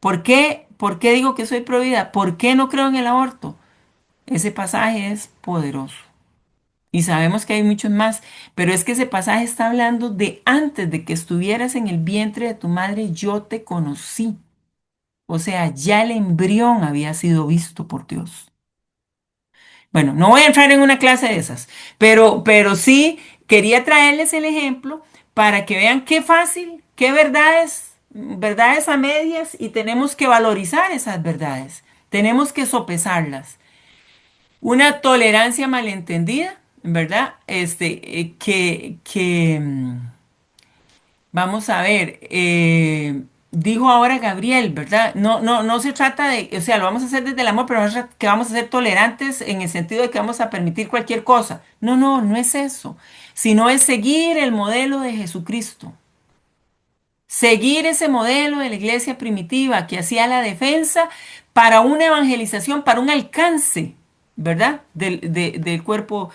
¿por qué digo que soy pro vida? ¿Por qué no creo en el aborto? Ese pasaje es poderoso. Y sabemos que hay muchos más, pero es que ese pasaje está hablando de antes de que estuvieras en el vientre de tu madre, yo te conocí. O sea, ya el embrión había sido visto por Dios. Bueno, no voy a entrar en una clase de esas, pero sí quería traerles el ejemplo para que vean qué fácil, qué verdades, verdades a medias y tenemos que valorizar esas verdades. Tenemos que sopesarlas. Una tolerancia malentendida, ¿verdad? Vamos a ver, dijo ahora Gabriel, ¿verdad? No, no, no se trata de, o sea, lo vamos a hacer desde el amor, pero no es que vamos a ser tolerantes en el sentido de que vamos a permitir cualquier cosa. No, no, no es eso, sino es seguir el modelo de Jesucristo. Seguir ese modelo de la iglesia primitiva que hacía la defensa para una evangelización, para un alcance, ¿verdad? Del cuerpo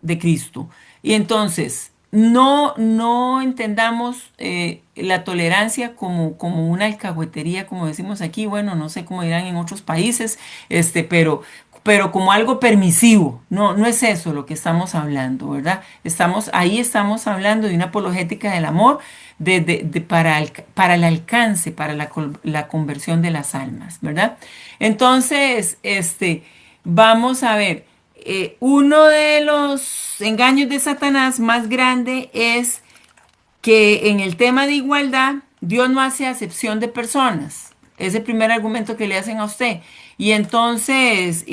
de Cristo. Y entonces, no entendamos la tolerancia como una alcahuetería, como decimos aquí, bueno, no sé cómo dirán en otros países, pero pero como algo permisivo. No, no es eso lo que estamos hablando, ¿verdad? Estamos hablando de una apologética del amor para el alcance, para la conversión de las almas, ¿verdad? Entonces, vamos a ver, uno de los engaños de Satanás más grande es que en el tema de igualdad, Dios no hace acepción de personas. Es el primer argumento que le hacen a usted. Y entonces,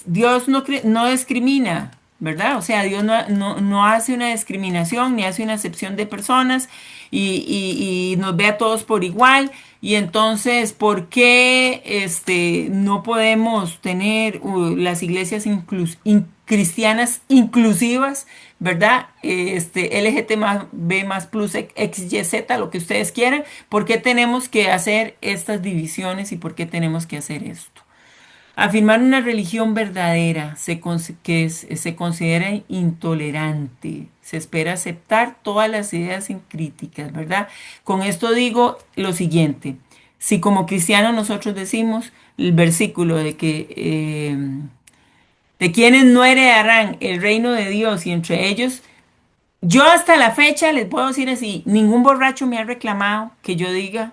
Dios no discrimina, ¿verdad? O sea, Dios no hace una discriminación ni hace una acepción de personas y nos ve a todos por igual. Y entonces, ¿por qué no podemos tener las iglesias cristianas inclusivas? ¿Verdad? LGT más B más plus XYZ, lo que ustedes quieran. ¿Por qué tenemos que hacer estas divisiones y por qué tenemos que hacer esto? Afirmar una religión verdadera se considera intolerante. Se espera aceptar todas las ideas sin críticas, ¿verdad? Con esto digo lo siguiente. Si como cristianos nosotros decimos el versículo de que de quienes no heredarán el reino de Dios y entre ellos yo hasta la fecha les puedo decir así, ningún borracho me ha reclamado que yo diga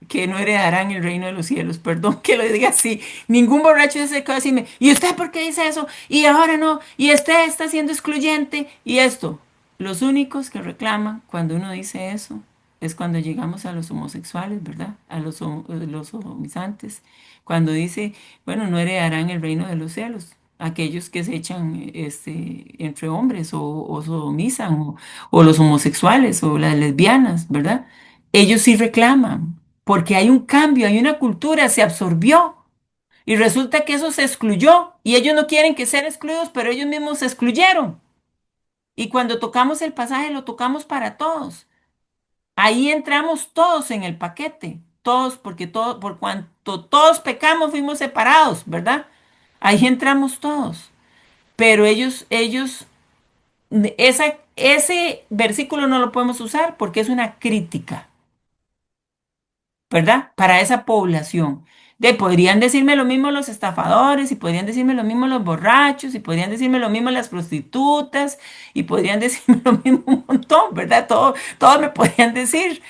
que no heredarán el reino de los cielos. Perdón que lo diga así. Ningún borracho se acercó a decirme, ¿y usted por qué dice eso? Y ahora no, y usted está siendo excluyente. Y esto, los únicos que reclaman cuando uno dice eso es cuando llegamos a los homosexuales, ¿verdad? A los sodomizantes. Cuando dice, bueno, no heredarán el reino de los cielos. Aquellos que se echan entre hombres o sodomizan o los homosexuales o las lesbianas, ¿verdad? Ellos sí reclaman, porque hay un cambio, hay una cultura, se absorbió y resulta que eso se excluyó y ellos no quieren que sean excluidos, pero ellos mismos se excluyeron. Y cuando tocamos el pasaje lo tocamos para todos. Ahí entramos todos en el paquete, todos, porque todo, por cuanto todos pecamos fuimos separados, ¿verdad? Ahí entramos todos. Pero ese versículo no lo podemos usar porque es una crítica. ¿Verdad? Para esa población. Podrían decirme lo mismo los estafadores, y podrían decirme lo mismo los borrachos, y podrían decirme lo mismo las prostitutas, y podrían decirme lo mismo un montón, ¿verdad? Todo me podrían decir,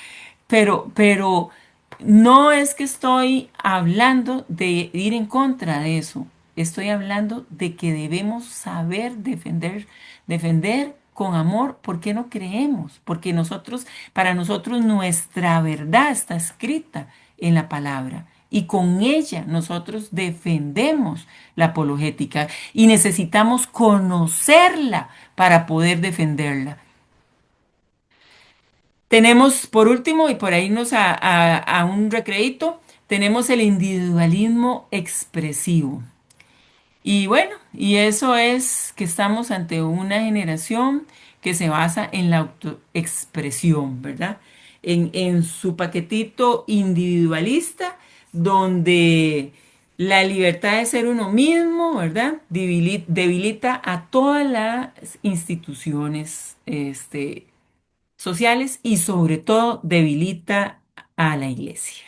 pero no es que estoy hablando de ir en contra de eso. Estoy hablando de que debemos saber defender con amor porque no creemos, porque para nosotros nuestra verdad está escrita en la palabra y con ella nosotros defendemos la apologética y necesitamos conocerla para poder defenderla. Tenemos, por último, y por ahí irnos a un recreíto, tenemos el individualismo expresivo. Y bueno, y eso es que estamos ante una generación que se basa en la autoexpresión, ¿verdad? En su paquetito individualista, donde la libertad de ser uno mismo, ¿verdad? Debilita a todas las instituciones, sociales y sobre todo debilita a la iglesia.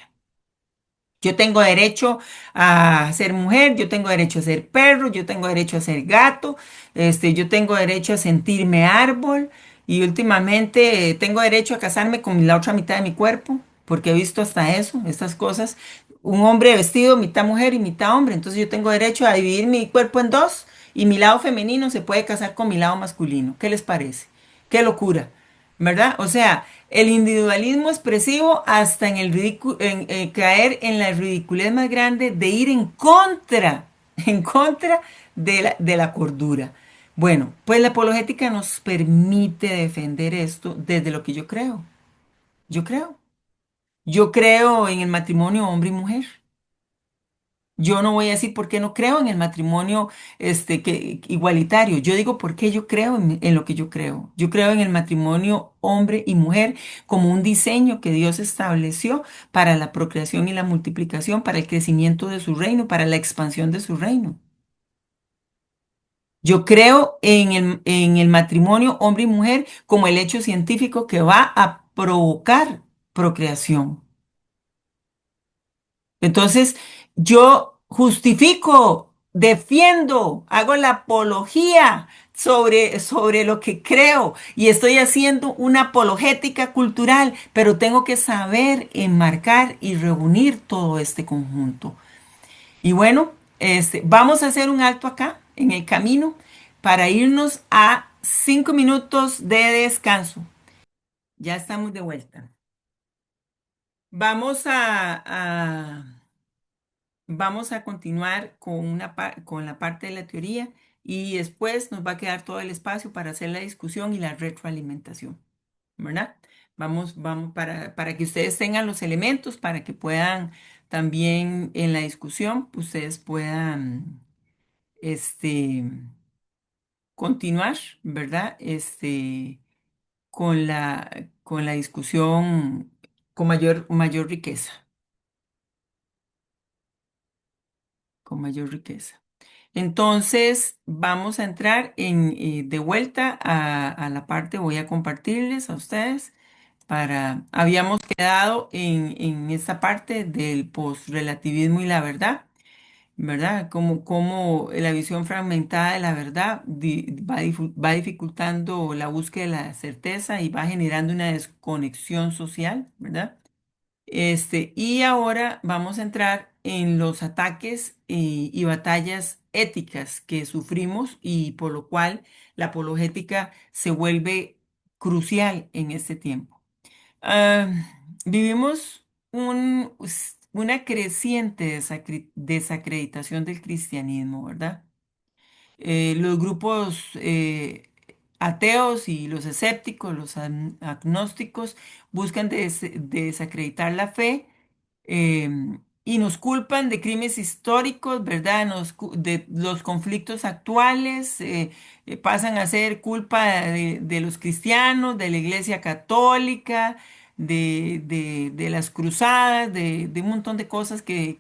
Yo tengo derecho a ser mujer, yo tengo derecho a ser perro, yo tengo derecho a ser gato, yo tengo derecho a sentirme árbol y últimamente tengo derecho a casarme con la otra mitad de mi cuerpo, porque he visto hasta eso, estas cosas. Un hombre vestido mitad mujer y mitad hombre, entonces yo tengo derecho a dividir mi cuerpo en dos y mi lado femenino se puede casar con mi lado masculino. ¿Qué les parece? Qué locura, ¿verdad? O sea, el individualismo expresivo hasta en el caer en la ridiculez más grande de ir en contra de la cordura. Bueno, pues la apologética nos permite defender esto desde lo que yo creo. Yo creo. Yo creo en el matrimonio hombre y mujer. Yo no voy a decir por qué no creo en el matrimonio igualitario. Yo digo por qué yo creo en lo que yo creo. Yo creo en el matrimonio hombre y mujer como un diseño que Dios estableció para la procreación y la multiplicación, para el crecimiento de su reino, para la expansión de su reino. Yo creo en el matrimonio hombre y mujer como el hecho científico que va a provocar procreación. Entonces, yo justifico defiendo, hago la apología sobre lo que creo y estoy haciendo una apologética cultural, pero tengo que saber enmarcar y reunir todo este conjunto. Y bueno, vamos a hacer un alto acá en el camino para irnos a 5 minutos de descanso. Ya estamos de vuelta. Vamos vamos a continuar con, con la parte de la teoría y después nos va a quedar todo el espacio para hacer la discusión y la retroalimentación, ¿verdad? Vamos para que ustedes tengan los elementos, para que puedan también en la discusión, ustedes puedan este, continuar, ¿verdad? Con la discusión con mayor riqueza, con mayor riqueza. Entonces, vamos a entrar de vuelta a la parte, voy a compartirles a ustedes habíamos quedado en esta parte del posrelativismo y la verdad, ¿verdad? Como la visión fragmentada de la verdad va dificultando la búsqueda de la certeza y va generando una desconexión social, ¿verdad? Y ahora vamos a entrar en los ataques y batallas éticas que sufrimos y por lo cual la apologética se vuelve crucial en este tiempo. Ah, vivimos una creciente desacreditación del cristianismo, ¿verdad? Los grupos ateos y los escépticos, los agnósticos, buscan desacreditar la fe y nos culpan de crímenes históricos, ¿verdad? De los conflictos actuales, pasan a ser culpa de los cristianos, de la Iglesia Católica, de las cruzadas, de un montón de cosas que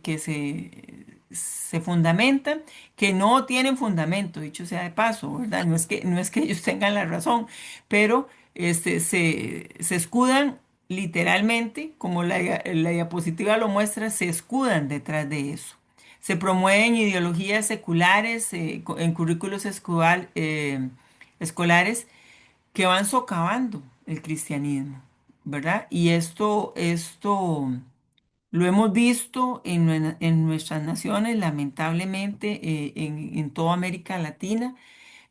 se fundamentan que no tienen fundamento, dicho sea de paso, ¿verdad? No es que ellos tengan la razón, pero se escudan literalmente, como la diapositiva lo muestra, se escudan detrás de eso. Se promueven ideologías seculares en currículos escolares que van socavando el cristianismo, ¿verdad? Y esto lo hemos visto en nuestras naciones, lamentablemente, en toda América Latina.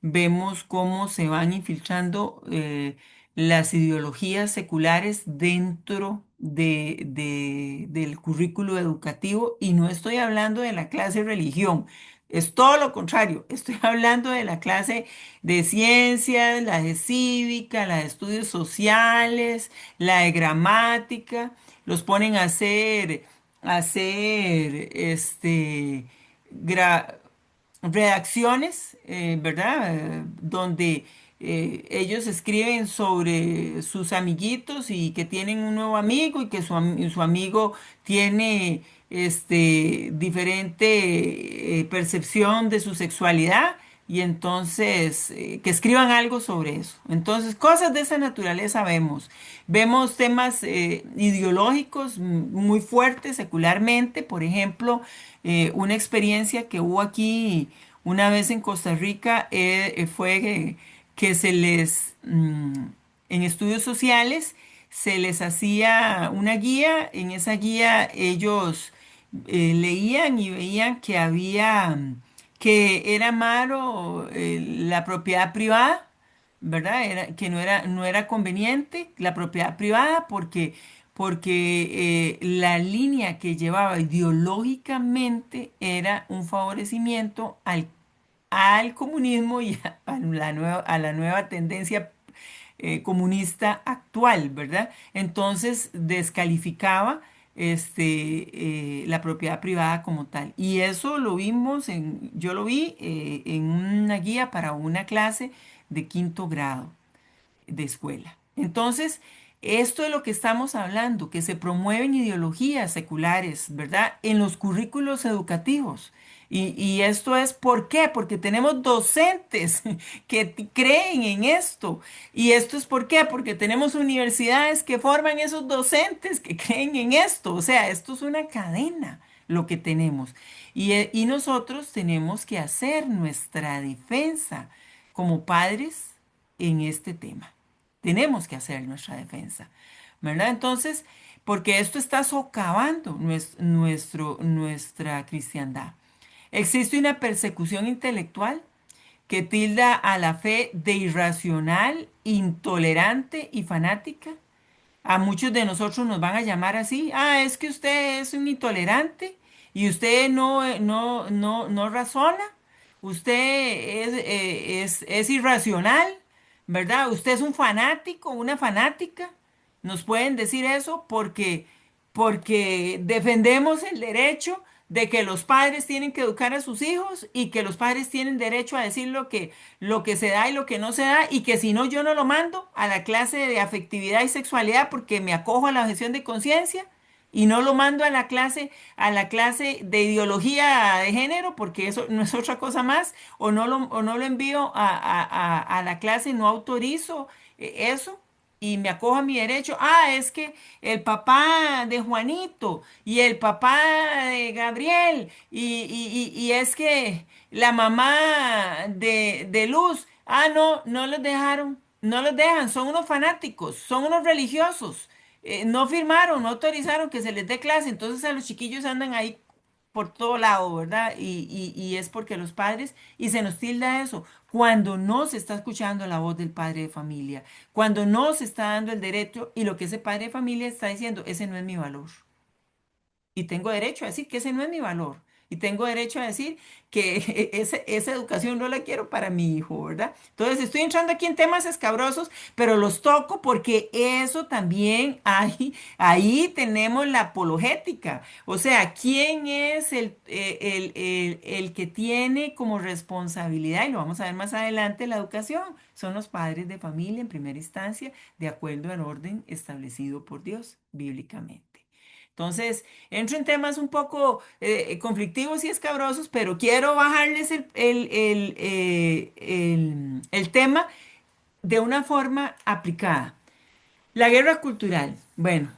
Vemos cómo se van infiltrando las ideologías seculares dentro del currículo educativo y no estoy hablando de la clase religión. Es todo lo contrario, estoy hablando de la clase de ciencias, la de cívica, la de estudios sociales, la de gramática, los ponen a hacer gra- redacciones, ¿verdad? Donde ellos escriben sobre sus amiguitos y que tienen un nuevo amigo y que su amigo tiene diferente percepción de su sexualidad y entonces que escriban algo sobre eso. Entonces, cosas de esa naturaleza vemos. Vemos temas ideológicos muy fuertes secularmente, por ejemplo, una experiencia que hubo aquí una vez en Costa Rica fue que en estudios sociales se les hacía una guía, en esa guía ellos leían y veían que era malo la propiedad privada, ¿verdad? Que no era conveniente la propiedad privada porque la línea que llevaba ideológicamente era un favorecimiento al comunismo y a la nueva tendencia comunista actual, ¿verdad? Entonces descalificaba la propiedad privada como tal. Y eso yo lo vi en una guía para una clase de quinto grado de escuela. Entonces, esto es lo que estamos hablando, que se promueven ideologías seculares, ¿verdad? En los currículos educativos. Y esto es ¿por qué? Porque tenemos docentes que creen en esto. Y esto es ¿por qué? Porque tenemos universidades que forman esos docentes que creen en esto. O sea, esto es una cadena, lo que tenemos. Y nosotros tenemos que hacer nuestra defensa como padres en este tema. Tenemos que hacer nuestra defensa, ¿verdad? Entonces, porque esto está socavando nuestra cristiandad. Existe una persecución intelectual que tilda a la fe de irracional, intolerante y fanática. A muchos de nosotros nos van a llamar así. Ah, es que usted es un intolerante y usted no razona. Usted es irracional, ¿verdad? Usted es un fanático, una fanática. Nos pueden decir eso porque defendemos el derecho de que los padres tienen que educar a sus hijos y que los padres tienen derecho a decir lo que se da y lo que no se da y que si no yo no lo mando a la clase de afectividad y sexualidad porque me acojo a la objeción de conciencia y no lo mando a la clase de ideología de género porque eso no es otra cosa más o no lo envío a la clase, no autorizo eso y me acojo a mi derecho. Ah, es que el papá de Juanito y el papá de Gabriel y es que la mamá de Luz, no los dejaron, no los dejan, son unos fanáticos, son unos religiosos. No firmaron, no autorizaron que se les dé clase, entonces a los chiquillos andan ahí por todo lado, ¿verdad? Y es porque los padres, y se nos tilda eso, cuando no se está escuchando la voz del padre de familia, cuando no se está dando el derecho y lo que ese padre de familia está diciendo, ese no es mi valor. Y tengo derecho a decir que ese no es mi valor. Y tengo derecho a decir que esa educación no la quiero para mi hijo, ¿verdad? Entonces estoy entrando aquí en temas escabrosos, pero los toco porque eso también hay, ahí tenemos la apologética. O sea, ¿quién es el que tiene como responsabilidad, y lo vamos a ver más adelante, la educación? Son los padres de familia en primera instancia, de acuerdo al orden establecido por Dios bíblicamente. Entonces, entro en temas un poco conflictivos y escabrosos, pero quiero bajarles el tema de una forma aplicada. La guerra cultural. Bueno,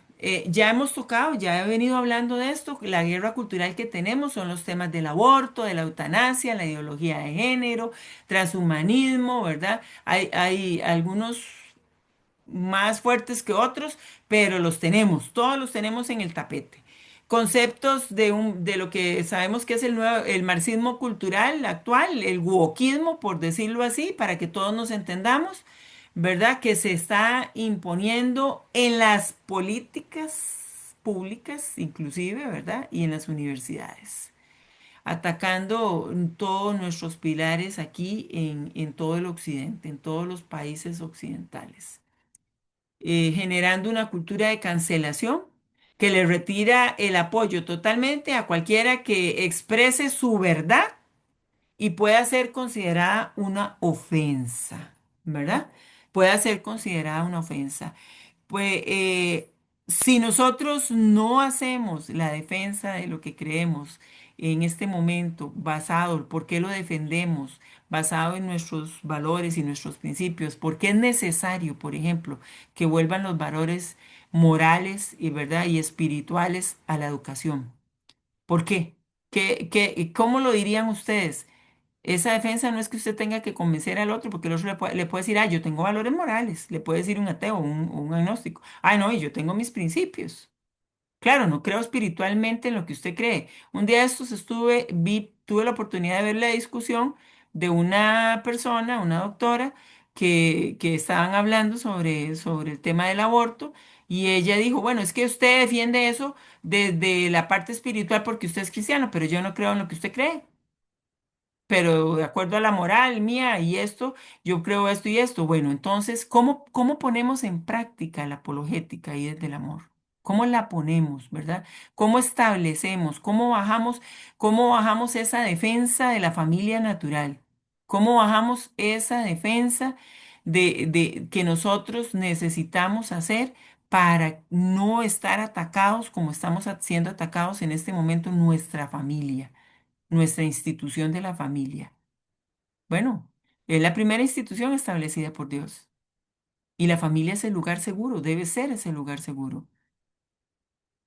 ya hemos tocado, ya he venido hablando de esto. La guerra cultural que tenemos son los temas del aborto, de la eutanasia, la ideología de género, transhumanismo, ¿verdad? Hay algunos más fuertes que otros, pero los tenemos, todos los tenemos en el tapete. Conceptos de lo que sabemos que es el marxismo cultural actual, el wokismo, por decirlo así, para que todos nos entendamos, ¿verdad? Que se está imponiendo en las políticas públicas, inclusive, ¿verdad? Y en las universidades, atacando todos nuestros pilares aquí en todo el occidente, en todos los países occidentales, generando una cultura de cancelación que le retira el apoyo totalmente a cualquiera que exprese su verdad y pueda ser considerada una ofensa, ¿verdad? Pueda ser considerada una ofensa. Pues si nosotros no hacemos la defensa de lo que creemos en este momento, basado, ¿por qué lo defendemos? Basado en nuestros valores y nuestros principios, porque es necesario, por ejemplo, que vuelvan los valores morales y, ¿verdad? Y espirituales a la educación. ¿Por qué? ¿Cómo lo dirían ustedes? Esa defensa no es que usted tenga que convencer al otro, porque el otro le puede decir, yo tengo valores morales, le puede decir un ateo, un agnóstico. No, y yo tengo mis principios. Claro, no creo espiritualmente en lo que usted cree. Un día de estos tuve la oportunidad de ver la discusión de una persona, una doctora, que estaban hablando sobre el tema del aborto, y ella dijo, bueno, es que usted defiende eso desde la parte espiritual porque usted es cristiano, pero yo no creo en lo que usted cree, pero de acuerdo a la moral mía y esto, yo creo esto y esto. Bueno, entonces, ¿cómo ponemos en práctica la apologética ahí desde el amor? ¿Cómo la ponemos, verdad? ¿Cómo establecemos? ¿Cómo bajamos esa defensa de la familia natural? ¿Cómo bajamos esa defensa que nosotros necesitamos hacer para no estar atacados como estamos siendo atacados en este momento en nuestra familia, nuestra institución de la familia? Bueno, es la primera institución establecida por Dios. Y la familia es el lugar seguro, debe ser ese lugar seguro.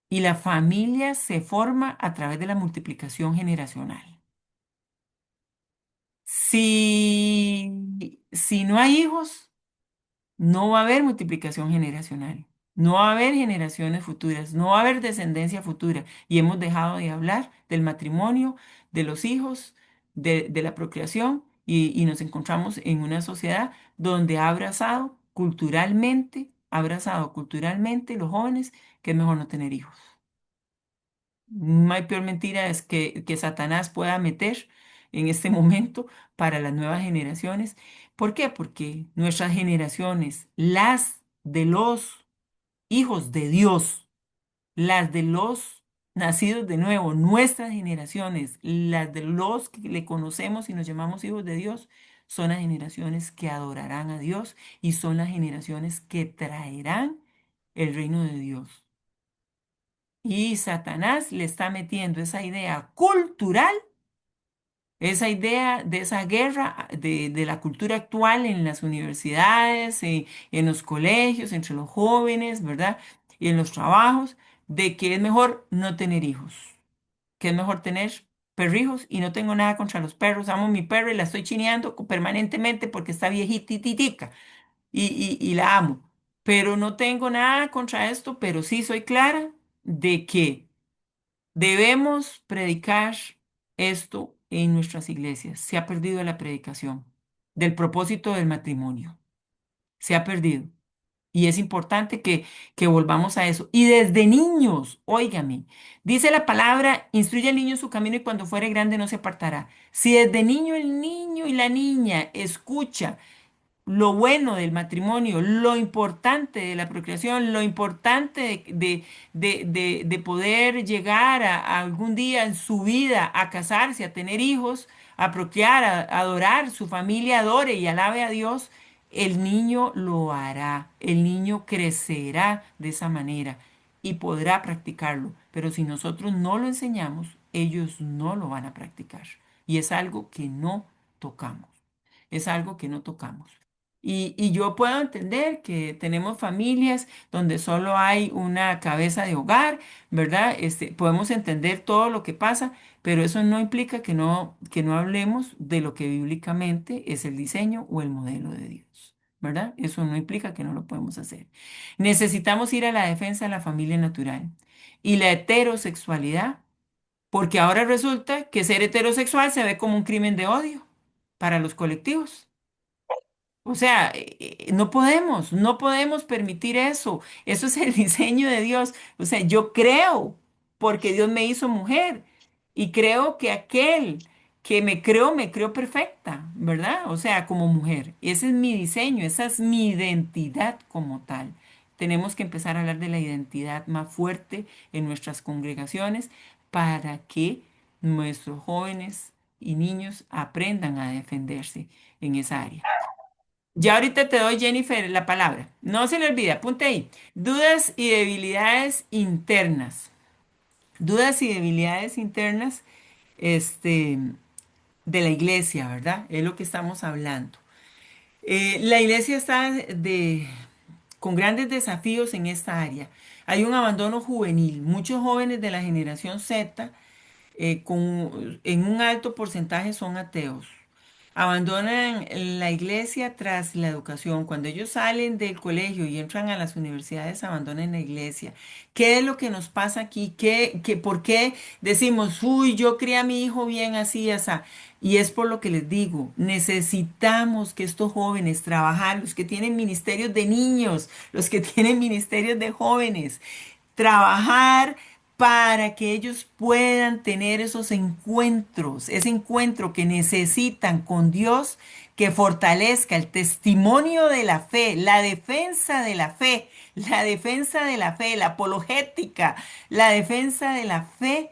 Y la familia se forma a través de la multiplicación generacional. Si no hay hijos, no va a haber multiplicación generacional, no va a haber generaciones futuras, no va a haber descendencia futura. Y hemos dejado de hablar del matrimonio, de los hijos, de la procreación y nos encontramos en una sociedad donde ha abrazado culturalmente los jóvenes que es mejor no tener hijos. No hay peor mentira es que Satanás pueda meter en este momento para las nuevas generaciones. ¿Por qué? Porque nuestras generaciones, las de los hijos de Dios, las de los nacidos de nuevo, nuestras generaciones, las de los que le conocemos y nos llamamos hijos de Dios, son las generaciones que adorarán a Dios y son las generaciones que traerán el reino de Dios. Y Satanás le está metiendo esa idea cultural, esa idea de esa guerra de la cultura actual en las universidades, en los colegios, entre los jóvenes, ¿verdad? Y en los trabajos, de que es mejor no tener hijos, que es mejor tener perrijos y no tengo nada contra los perros. Amo a mi perro y la estoy chineando permanentemente porque está viejititica y la amo. Pero no tengo nada contra esto, pero sí soy clara de que debemos predicar esto en nuestras iglesias. Se ha perdido la predicación del propósito del matrimonio. Se ha perdido. Y es importante que volvamos a eso. Y desde niños, óigame, dice la palabra, instruye al niño en su camino y cuando fuere grande no se apartará. Si desde niño el niño y la niña escucha lo bueno del matrimonio, lo importante de la procreación, lo importante de poder llegar a algún día en su vida a casarse, a tener hijos, a procrear, a adorar, su familia adore y alabe a Dios, el niño lo hará, el niño crecerá de esa manera y podrá practicarlo. Pero si nosotros no lo enseñamos, ellos no lo van a practicar. Y es algo que no tocamos. Es algo que no tocamos. Y yo puedo entender que tenemos familias donde solo hay una cabeza de hogar, ¿verdad? Podemos entender todo lo que pasa, pero eso no implica que no hablemos de lo que bíblicamente es el diseño o el modelo de Dios, ¿verdad? Eso no implica que no lo podemos hacer. Necesitamos ir a la defensa de la familia natural y la heterosexualidad, porque ahora resulta que ser heterosexual se ve como un crimen de odio para los colectivos. O sea, no podemos permitir eso. Eso es el diseño de Dios. O sea, yo creo, porque Dios me hizo mujer, y creo que aquel que me creó perfecta, ¿verdad? O sea, como mujer. Ese es mi diseño, esa es mi identidad como tal. Tenemos que empezar a hablar de la identidad más fuerte en nuestras congregaciones para que nuestros jóvenes y niños aprendan a defenderse en esa área. Ya ahorita te doy, Jennifer, la palabra. No se le olvide, apunte ahí. Dudas y debilidades internas. Dudas y debilidades internas, este, de la iglesia, ¿verdad? Es lo que estamos hablando. La iglesia está con grandes desafíos en esta área. Hay un abandono juvenil. Muchos jóvenes de la generación Z, en un alto porcentaje, son ateos. Abandonan la iglesia tras la educación. Cuando ellos salen del colegio y entran a las universidades, abandonan la iglesia. ¿Qué es lo que nos pasa aquí? ¿Por qué decimos, uy, yo crié a mi hijo bien así, así? Y es por lo que les digo, necesitamos que estos jóvenes trabajar, los que tienen ministerios de niños, los que tienen ministerios de jóvenes, trabajar para que ellos puedan tener esos encuentros, ese encuentro que necesitan con Dios, que fortalezca el testimonio de la fe, la defensa de la fe, la defensa de la fe, la apologética, la defensa de la fe.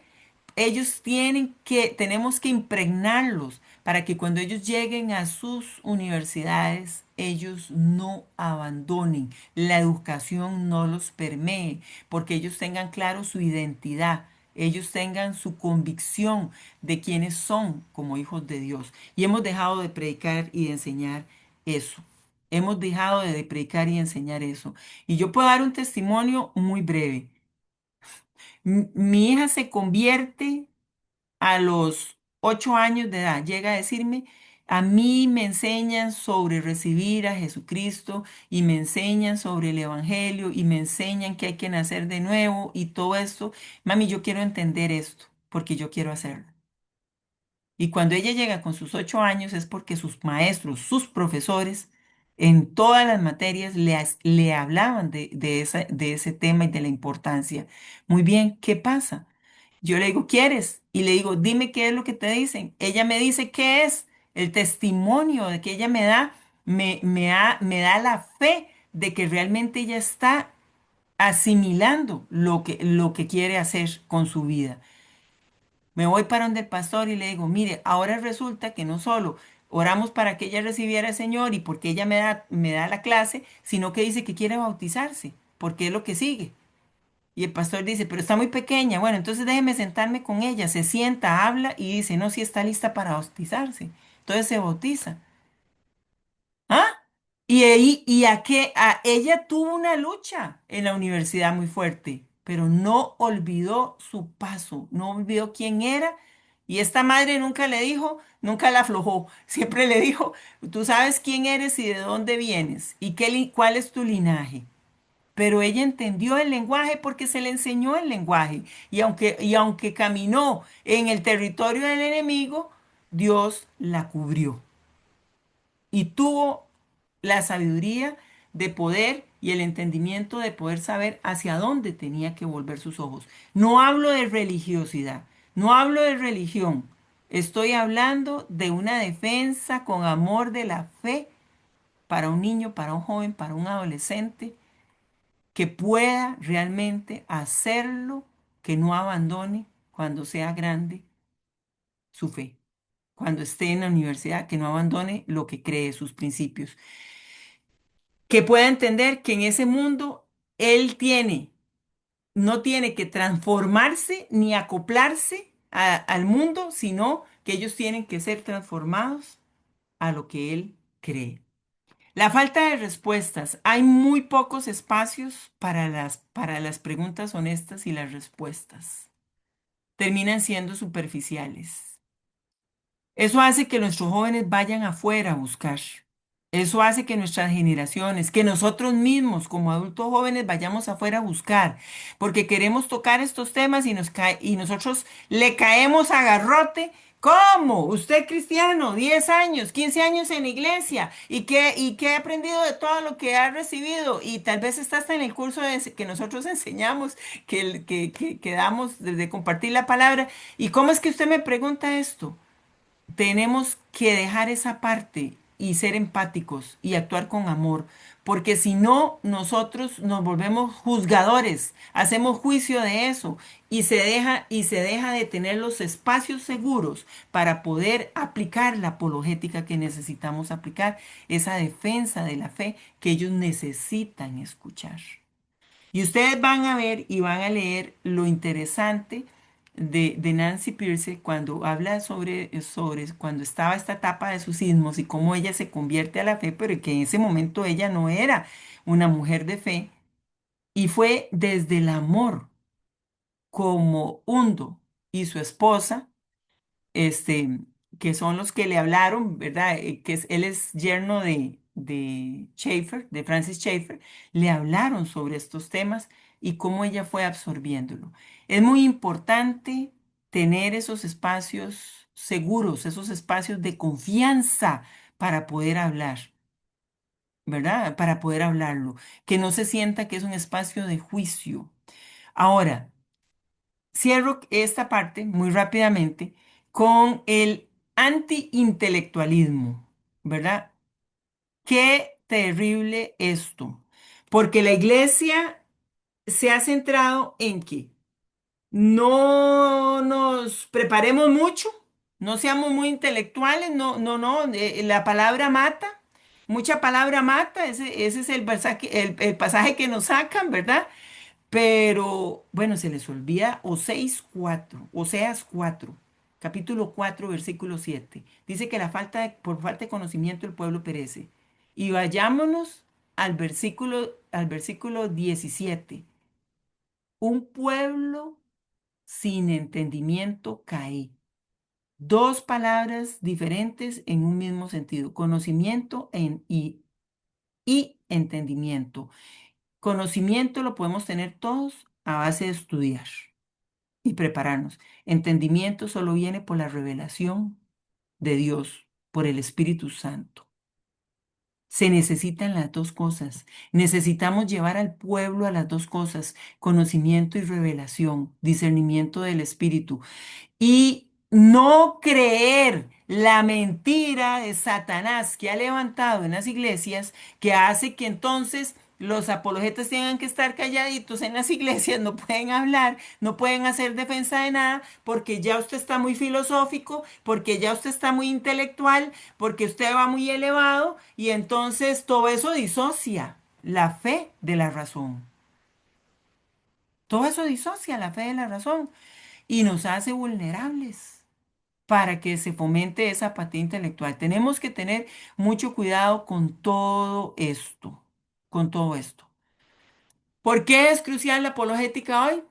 Tenemos que impregnarlos para que cuando ellos lleguen a sus universidades, ellos no abandonen, la educación no los permee, porque ellos tengan claro su identidad, ellos tengan su convicción de quiénes son como hijos de Dios. Y hemos dejado de predicar y de enseñar eso. Hemos dejado de predicar y enseñar eso. Y yo puedo dar un testimonio muy breve. Mi hija se convierte a los 8 años de edad, llega a decirme, a mí me enseñan sobre recibir a Jesucristo y me enseñan sobre el Evangelio y me enseñan que hay que nacer de nuevo y todo esto. Mami, yo quiero entender esto porque yo quiero hacerlo. Y cuando ella llega con sus 8 años es porque sus maestros, sus profesores, en todas las materias le hablaban de ese tema y de la importancia. Muy bien, ¿qué pasa? Yo le digo, ¿quieres? Y le digo, dime qué es lo que te dicen. Ella me dice qué es el testimonio de que ella me da, me da la fe de que realmente ella está asimilando lo que quiere hacer con su vida. Me voy para donde el pastor y le digo, mire, ahora resulta que no solo oramos para que ella recibiera al Señor y porque ella me da la clase, sino que dice que quiere bautizarse, porque es lo que sigue. Y el pastor dice, pero está muy pequeña. Bueno, entonces déjeme sentarme con ella. Se sienta, habla y dice, no, si está lista para bautizarse. Entonces se bautiza. ¿Ah? Y ahí, ella tuvo una lucha en la universidad muy fuerte, pero no olvidó su paso, no olvidó quién era. Y esta madre nunca le dijo, nunca la aflojó, siempre le dijo, tú sabes quién eres y de dónde vienes y cuál es tu linaje. Pero ella entendió el lenguaje porque se le enseñó el lenguaje. Y aunque caminó en el territorio del enemigo, Dios la cubrió y tuvo la sabiduría de poder y el entendimiento de poder saber hacia dónde tenía que volver sus ojos. No hablo de religiosidad, no hablo de religión, estoy hablando de una defensa con amor de la fe para un niño, para un joven, para un adolescente, que pueda realmente hacerlo, que no abandone cuando sea grande su fe, cuando esté en la universidad, que no abandone lo que cree, sus principios, que pueda entender que en ese mundo él no tiene que transformarse ni acoplarse al mundo, sino que ellos tienen que ser transformados a lo que él cree. La falta de respuestas. Hay muy pocos espacios para las preguntas honestas y las respuestas. Terminan siendo superficiales. Eso hace que nuestros jóvenes vayan afuera a buscar. Eso hace que nuestras generaciones, que nosotros mismos como adultos jóvenes vayamos afuera a buscar, porque queremos tocar estos temas y nosotros le caemos a garrote. ¿Cómo? Usted cristiano, 10 años, 15 años en la iglesia, y qué ha aprendido de todo lo que ha recibido, y tal vez está hasta en el curso que nosotros enseñamos, que damos de compartir la palabra. ¿Y cómo es que usted me pregunta esto? Tenemos que dejar esa parte y ser empáticos y actuar con amor, porque si no, nosotros nos volvemos juzgadores, hacemos juicio de eso y se deja de tener los espacios seguros para poder aplicar la apologética que necesitamos aplicar, esa defensa de la fe que ellos necesitan escuchar. Y ustedes van a ver y van a leer lo interesante de Nancy Pierce cuando habla sobre cuando estaba esta etapa de sus sismos y cómo ella se convierte a la fe, pero que en ese momento ella no era una mujer de fe. Y fue desde el amor como Hundo y su esposa este, que son los que le hablaron, ¿verdad? Él es yerno de Schaeffer, de Francis Schaeffer, le hablaron sobre estos temas y cómo ella fue absorbiéndolo. Es muy importante tener esos espacios seguros, esos espacios de confianza para poder hablar, ¿verdad? Para poder hablarlo, que no se sienta que es un espacio de juicio. Ahora, cierro esta parte muy rápidamente con el anti-intelectualismo, ¿verdad? Qué terrible esto, porque la iglesia se ha centrado en que no nos preparemos mucho, no seamos muy intelectuales, no, no, no, la palabra mata, mucha palabra mata, ese es el pasaje que nos sacan, ¿verdad? Pero bueno, se les olvida Oseas 4, capítulo 4, versículo 7. Dice que por falta de conocimiento el pueblo perece. Y vayámonos al versículo 17. Un pueblo sin entendimiento cae. Dos palabras diferentes en un mismo sentido, conocimiento y entendimiento. Conocimiento lo podemos tener todos a base de estudiar y prepararnos. Entendimiento solo viene por la revelación de Dios, por el Espíritu Santo. Se necesitan las dos cosas. Necesitamos llevar al pueblo a las dos cosas, conocimiento y revelación, discernimiento del Espíritu. Y no creer la mentira de Satanás que ha levantado en las iglesias, que hace que entonces los apologetas tengan que estar calladitos en las iglesias, no pueden hablar, no pueden hacer defensa de nada, porque ya usted está muy filosófico, porque ya usted está muy intelectual, porque usted va muy elevado, y entonces todo eso disocia la fe de la razón. Todo eso disocia la fe de la razón y nos hace vulnerables para que se fomente esa apatía intelectual. Tenemos que tener mucho cuidado con todo esto. ¿Por qué es crucial la apologética hoy?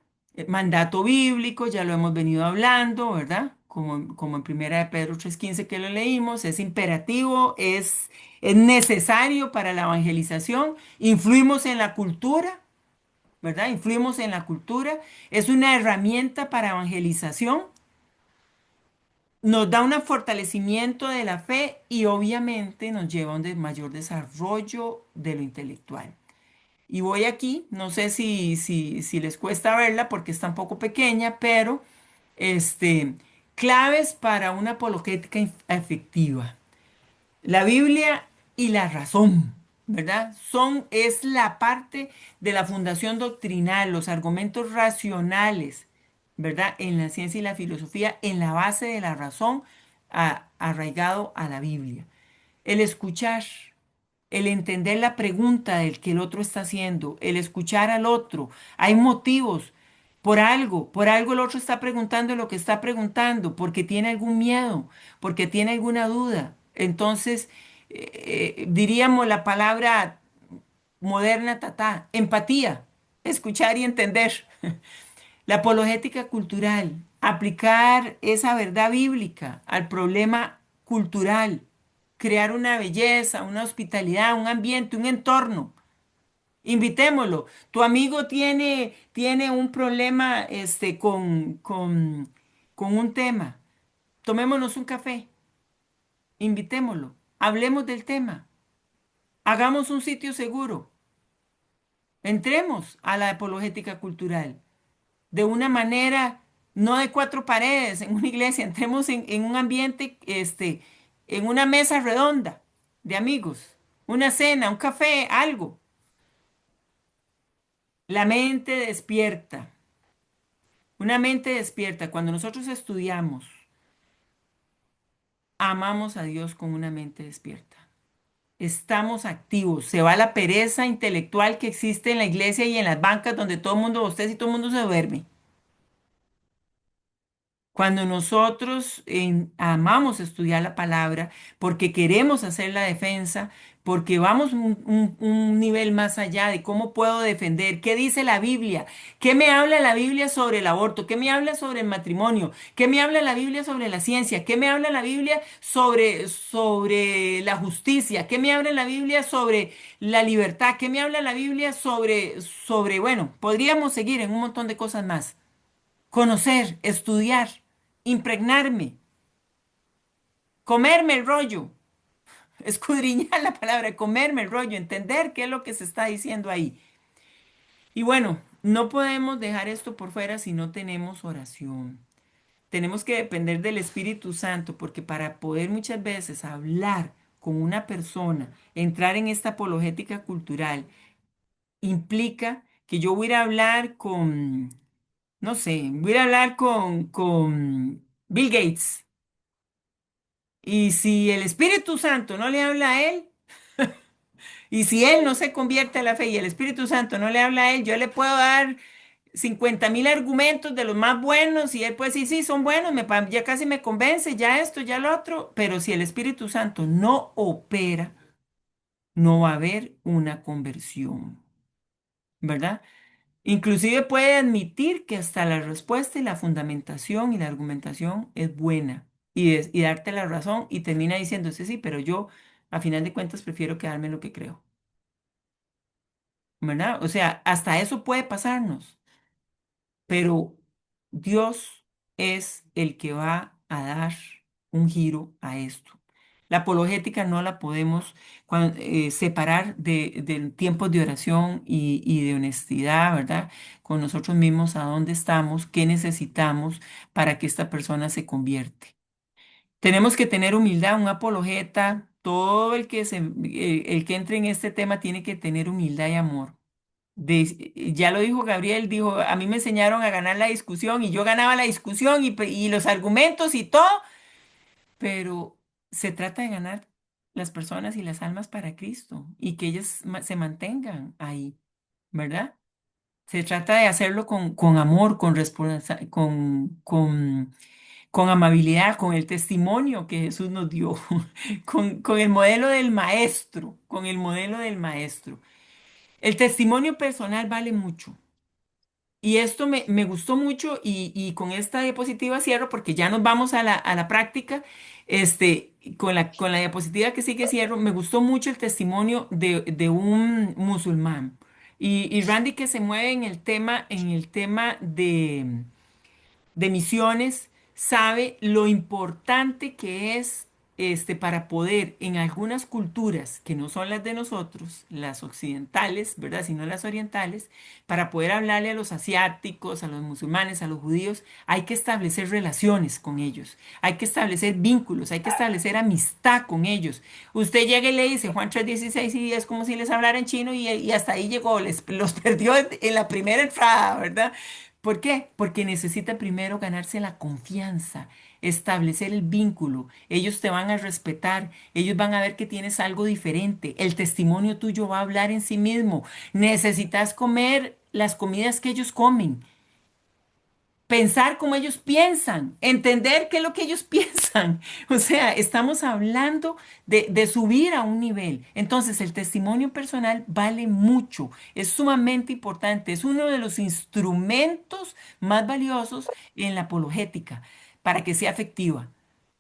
Mandato bíblico, ya lo hemos venido hablando, ¿verdad? Como en Primera de Pedro 3:15 que lo leímos, es imperativo, es necesario para la evangelización, influimos en la cultura, ¿verdad? Influimos en la cultura, es una herramienta para evangelización, nos da un fortalecimiento de la fe y obviamente nos lleva a un mayor desarrollo de lo intelectual. Y voy aquí, no sé si les cuesta verla porque está un poco pequeña, pero este, claves para una apologética efectiva. La Biblia y la razón, ¿verdad? Es la parte de la fundación doctrinal, los argumentos racionales, ¿verdad? En la ciencia y la filosofía, en la base de la razón, arraigado a la Biblia. El escuchar, el entender la pregunta del que el otro está haciendo, el escuchar al otro. Hay motivos por algo el otro está preguntando lo que está preguntando, porque tiene algún miedo, porque tiene alguna duda. Entonces, diríamos la palabra moderna, empatía, escuchar y entender. La apologética cultural, aplicar esa verdad bíblica al problema cultural, crear una belleza, una hospitalidad, un ambiente, un entorno. Invitémoslo. Tu amigo tiene un problema con un tema. Tomémonos un café. Invitémoslo. Hablemos del tema. Hagamos un sitio seguro. Entremos a la apologética cultural de una manera, no de cuatro paredes en una iglesia. Entremos en un ambiente, en una mesa redonda de amigos, una cena, un café, algo. La mente despierta. Una mente despierta. Cuando nosotros estudiamos, amamos a Dios con una mente despierta. Estamos activos. Se va la pereza intelectual que existe en la iglesia y en las bancas donde todo el mundo bosteza y todo el mundo se duerme. Cuando nosotros amamos estudiar la palabra, porque queremos hacer la defensa, porque vamos un nivel más allá de cómo puedo defender, qué dice la Biblia, qué me habla la Biblia sobre el aborto, qué me habla sobre el matrimonio, qué me habla la Biblia sobre la ciencia, qué me habla la Biblia sobre la justicia, qué me habla la Biblia sobre la libertad, qué me habla la Biblia bueno, podríamos seguir en un montón de cosas más. Conocer, estudiar, impregnarme, comerme el rollo, escudriñar la palabra, comerme el rollo, entender qué es lo que se está diciendo ahí. Y bueno, no podemos dejar esto por fuera si no tenemos oración. Tenemos que depender del Espíritu Santo porque para poder muchas veces hablar con una persona, entrar en esta apologética cultural, implica que yo voy a ir a hablar con, no sé, voy a ir a hablar con Bill Gates. Y si el Espíritu Santo no le habla a él, y si él no se convierte a la fe y el Espíritu Santo no le habla a él, yo le puedo dar 50.000 argumentos de los más buenos y él puede decir, sí, son buenos, ya casi me convence, ya esto, ya lo otro, pero si el Espíritu Santo no opera, no va a haber una conversión, ¿verdad? Inclusive puede admitir que hasta la respuesta y la fundamentación y la argumentación es buena y darte la razón y termina diciendo, sí, sí, pero yo a final de cuentas prefiero quedarme en lo que creo, ¿verdad? O sea, hasta eso puede pasarnos, pero Dios es el que va a dar un giro a esto. La apologética no la podemos separar de tiempos de oración y de honestidad, ¿verdad? Con nosotros mismos, a dónde estamos, qué necesitamos para que esta persona se convierte. Tenemos que tener humildad, un apologeta, todo el que entre en este tema tiene que tener humildad y amor. Ya lo dijo Gabriel, dijo, a mí me enseñaron a ganar la discusión y yo ganaba la discusión y los argumentos y todo, pero se trata de ganar las personas y las almas para Cristo y que ellas se mantengan ahí, ¿verdad? Se trata de hacerlo con amor, con amabilidad, con el testimonio que Jesús nos dio, con el modelo del maestro, con el modelo del maestro. El testimonio personal vale mucho. Y esto me gustó mucho y con esta diapositiva cierro porque ya nos vamos a la práctica. Con la diapositiva que sigue cierro, me gustó mucho el testimonio de un musulmán. Y Randy que se mueve en el tema de misiones sabe lo importante que es para poder en algunas culturas que no son las de nosotros, las occidentales, ¿verdad? Sino las orientales, para poder hablarle a los asiáticos, a los musulmanes, a los judíos, hay que establecer relaciones con ellos, hay que establecer vínculos, hay que establecer amistad con ellos. Usted llega y le dice Juan 3:16 y es como si les hablara en chino y hasta ahí llegó, los perdió en la primera entrada, ¿verdad? ¿Por qué? Porque necesita primero ganarse la confianza, establecer el vínculo. Ellos te van a respetar, ellos van a ver que tienes algo diferente. El testimonio tuyo va a hablar en sí mismo. Necesitas comer las comidas que ellos comen, pensar como ellos piensan, entender qué es lo que ellos piensan. O sea, estamos hablando de subir a un nivel. Entonces, el testimonio personal vale mucho, es sumamente importante, es uno de los instrumentos más valiosos en la apologética para que sea efectiva.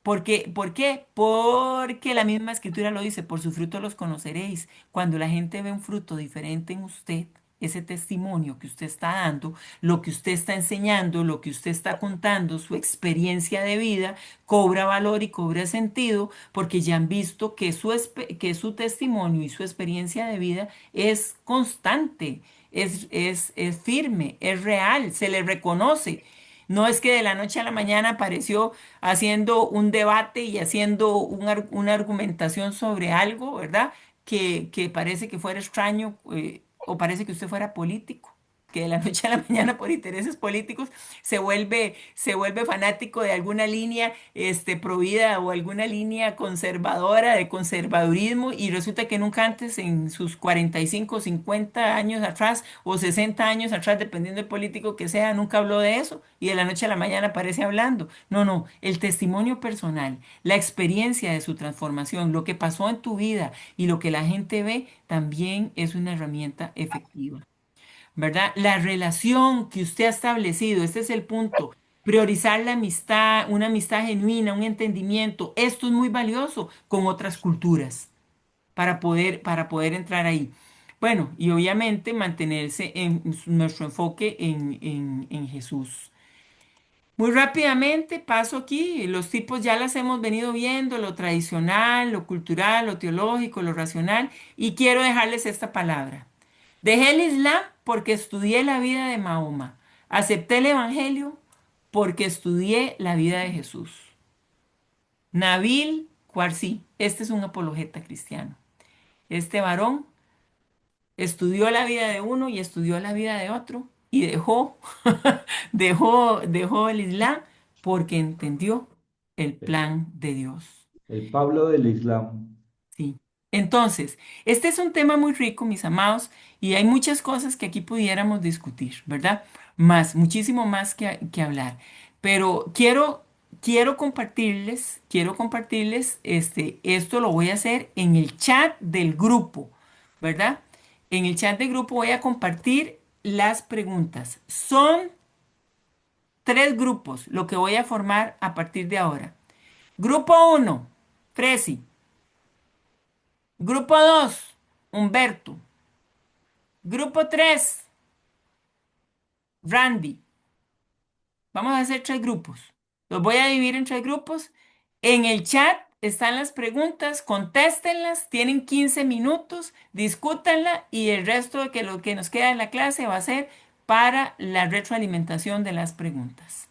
¿Por qué? Porque la misma escritura lo dice, por su fruto los conoceréis. Cuando la gente ve un fruto diferente en usted, ese testimonio que usted está dando, lo que usted está enseñando, lo que usted está contando, su experiencia de vida, cobra valor y cobra sentido porque ya han visto que que su testimonio y su experiencia de vida es constante, es firme, es real, se le reconoce. No es que de la noche a la mañana apareció haciendo un debate y haciendo una argumentación sobre algo, ¿verdad? Que parece que fuera extraño o parece que usted fuera político, que de la noche a la mañana por intereses políticos se vuelve fanático de alguna línea provida o alguna línea conservadora de conservadurismo y resulta que nunca antes en sus 45 50 años atrás o 60 años atrás, dependiendo del político que sea, nunca habló de eso y de la noche a la mañana aparece hablando. No, no, el testimonio personal, la experiencia de su transformación, lo que pasó en tu vida y lo que la gente ve también es una herramienta efectiva. ¿Verdad? La relación que usted ha establecido, este es el punto. Priorizar la amistad, una amistad genuina, un entendimiento. Esto es muy valioso con otras culturas para poder entrar ahí. Bueno, y obviamente mantenerse en nuestro enfoque en Jesús. Muy rápidamente paso aquí, los tipos ya las hemos venido viendo, lo tradicional, lo cultural, lo teológico, lo racional, y quiero dejarles esta palabra. Dejé el Islam porque estudié la vida de Mahoma. Acepté el Evangelio porque estudié la vida de Jesús. Nabil Cuarcí, este es un apologeta cristiano. Este varón estudió la vida de uno y estudió la vida de otro y dejó el Islam porque entendió el plan de Dios.
El Pablo del Islam.
Sí. Entonces, este es un tema muy rico, mis amados, y hay muchas cosas que aquí pudiéramos discutir, ¿verdad? Muchísimo más que hablar. Pero quiero compartirles, esto lo voy a hacer en el chat del grupo, ¿verdad? En el chat del grupo voy a compartir las preguntas. Son tres grupos lo que voy a formar a partir de ahora. Grupo uno, Fresi. Grupo 2, Humberto. Grupo 3, Randy. Vamos a hacer tres grupos. Los voy a dividir en tres grupos. En el chat están las preguntas, contéstenlas, tienen 15 minutos, discútanla y el resto de que lo que nos queda en la clase va a ser para la retroalimentación de las preguntas.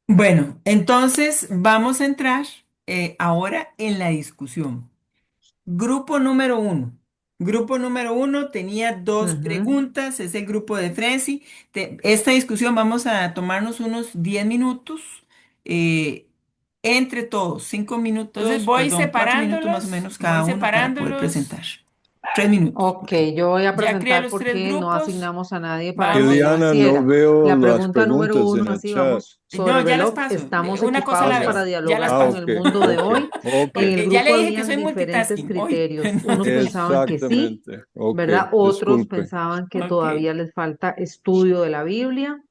Bueno, entonces vamos a entrar ahora en la discusión. Grupo número uno. Grupo número uno tenía dos
Ujú.
preguntas, es el grupo de Fresi. Esta discusión vamos a tomarnos unos 10 minutos entre todos, 5 minutos,
Entonces voy
perdón, 4 minutos más o
separándolos,
menos cada uno para poder presentar. 3 minutos,
Ok,
por ahí.
yo voy a
Ya creé
presentar
los tres
porque no
grupos.
asignamos a nadie para que
Vamos.
lo
Eliana, no
hiciera.
veo
La
las
pregunta número
preguntas en
uno,
el
así
chat.
vamos sobre
No,
el
ya las
reloj.
paso.
¿Estamos
Una cosa a la
equipados
vez.
para
Ya las
dialogar con
paso.
el mundo de
Ok,
hoy?
ok.
En el
Porque ya
grupo
le dije que
habían
soy
diferentes
multitasking hoy.
criterios. Unos
Entonces,
pensaban que sí,
Exactamente. Ok,
¿verdad? Otros
disculpe.
pensaban que
ok.
todavía les falta estudio de la Biblia.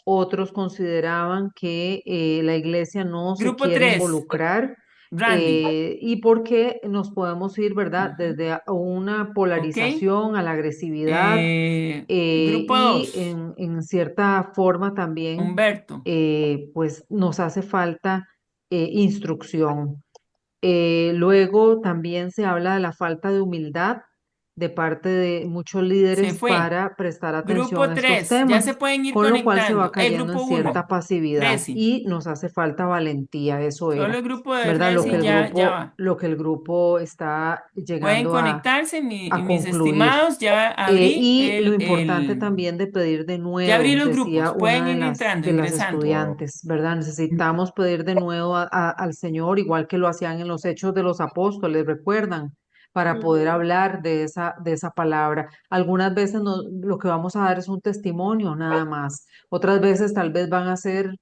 Otros consideraban que la iglesia no se
Grupo
quiere
3,
involucrar
Randy.
y porque nos podemos ir, ¿verdad?
Ujú.
Desde una
Ok.
polarización a la agresividad
Grupo
y
2,
en cierta forma también,
Humberto.
pues nos hace falta instrucción. Luego también se habla de la falta de humildad de parte de muchos
Se
líderes
fue.
para prestar atención
Grupo
a estos
3, ya se
temas,
pueden ir
con lo cual se va
conectando. El
cayendo en
grupo
cierta
1,
pasividad
Fresi.
y nos hace falta valentía, eso
Solo
era,
el grupo de
¿verdad? Lo que
Fresi
el
ya
grupo,
va.
lo que el grupo está
Pueden
llegando
conectarse,
a
mis
concluir.
estimados. Ya abrí
Y lo importante también de pedir de
ya abrí
nuevo,
los
decía
grupos.
una
Pueden ir entrando,
de las
ingresando.
estudiantes, ¿verdad? Necesitamos pedir de nuevo al Señor, igual que lo hacían en los Hechos de los Apóstoles, ¿recuerdan? Para poder hablar de esa palabra. Algunas veces lo que vamos a dar es un testimonio nada más. Otras veces tal vez van a ser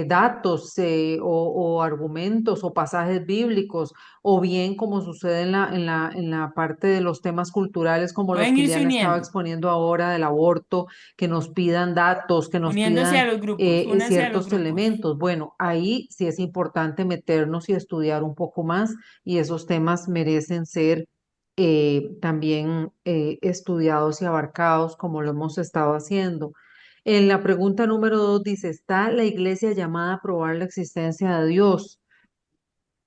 datos o argumentos o pasajes bíblicos o bien como sucede en la parte de los temas culturales, como los
Pueden
que
irse
Ileana estaba
uniendo,
exponiendo ahora del aborto, que nos pidan datos, que nos
uniéndose a
pidan
los grupos. Únanse a los
ciertos
grupos.
elementos. Bueno, ahí sí es importante meternos y estudiar un poco más y esos temas merecen ser también estudiados y abarcados como lo hemos estado haciendo. En la pregunta número 2 dice, ¿está la iglesia llamada a probar la existencia de Dios?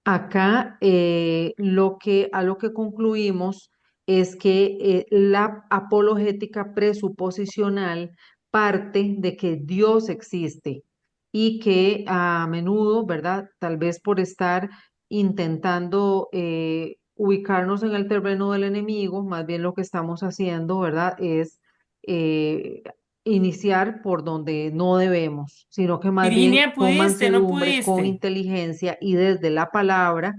Acá a lo que concluimos es que la apologética presuposicional parte de que Dios existe y que a menudo, ¿verdad? Tal vez por estar intentando ubicarnos en el terreno del enemigo, más bien lo que estamos haciendo, ¿verdad? Es eh, iniciar por donde no debemos, sino que más bien
Virginia,
con
¿pudiste? ¿No
mansedumbre, con
pudiste?
inteligencia y desde la palabra,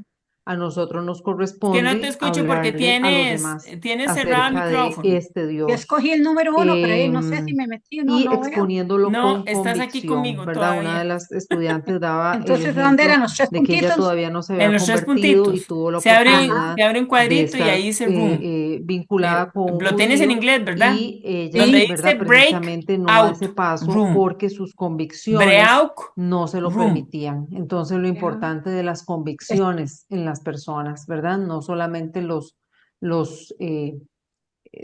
a nosotros nos
Es que no te
corresponde
escucho porque
hablarle a los demás
tienes cerrado el
acerca de
micrófono.
este
Yo
Dios.
escogí el número uno, pero ahí no sé si
Em,
me metí o no,
y
no veo.
exponiéndolo
No,
con
estás aquí
convicción,
conmigo
¿verdad? Una de
todavía.
las estudiantes daba el
Entonces, ¿dónde
ejemplo
eran los tres
de que ella
puntitos?
todavía no se
En
había
los tres
convertido y
puntitos.
tuvo la
Ajá,
oportunidad
Se abre un
de
cuadrito y ahí
estar
dice room.
vinculada con un
Lo tienes en
judío
inglés, ¿verdad?
y
Donde
ella,
sí.
dice
¿verdad?
break
Precisamente no da
out
ese paso
room.
porque sus convicciones
Break
no se lo
room.
permitían. Entonces, lo
Ya.
importante de las
Es-
convicciones en las personas, ¿verdad? No solamente los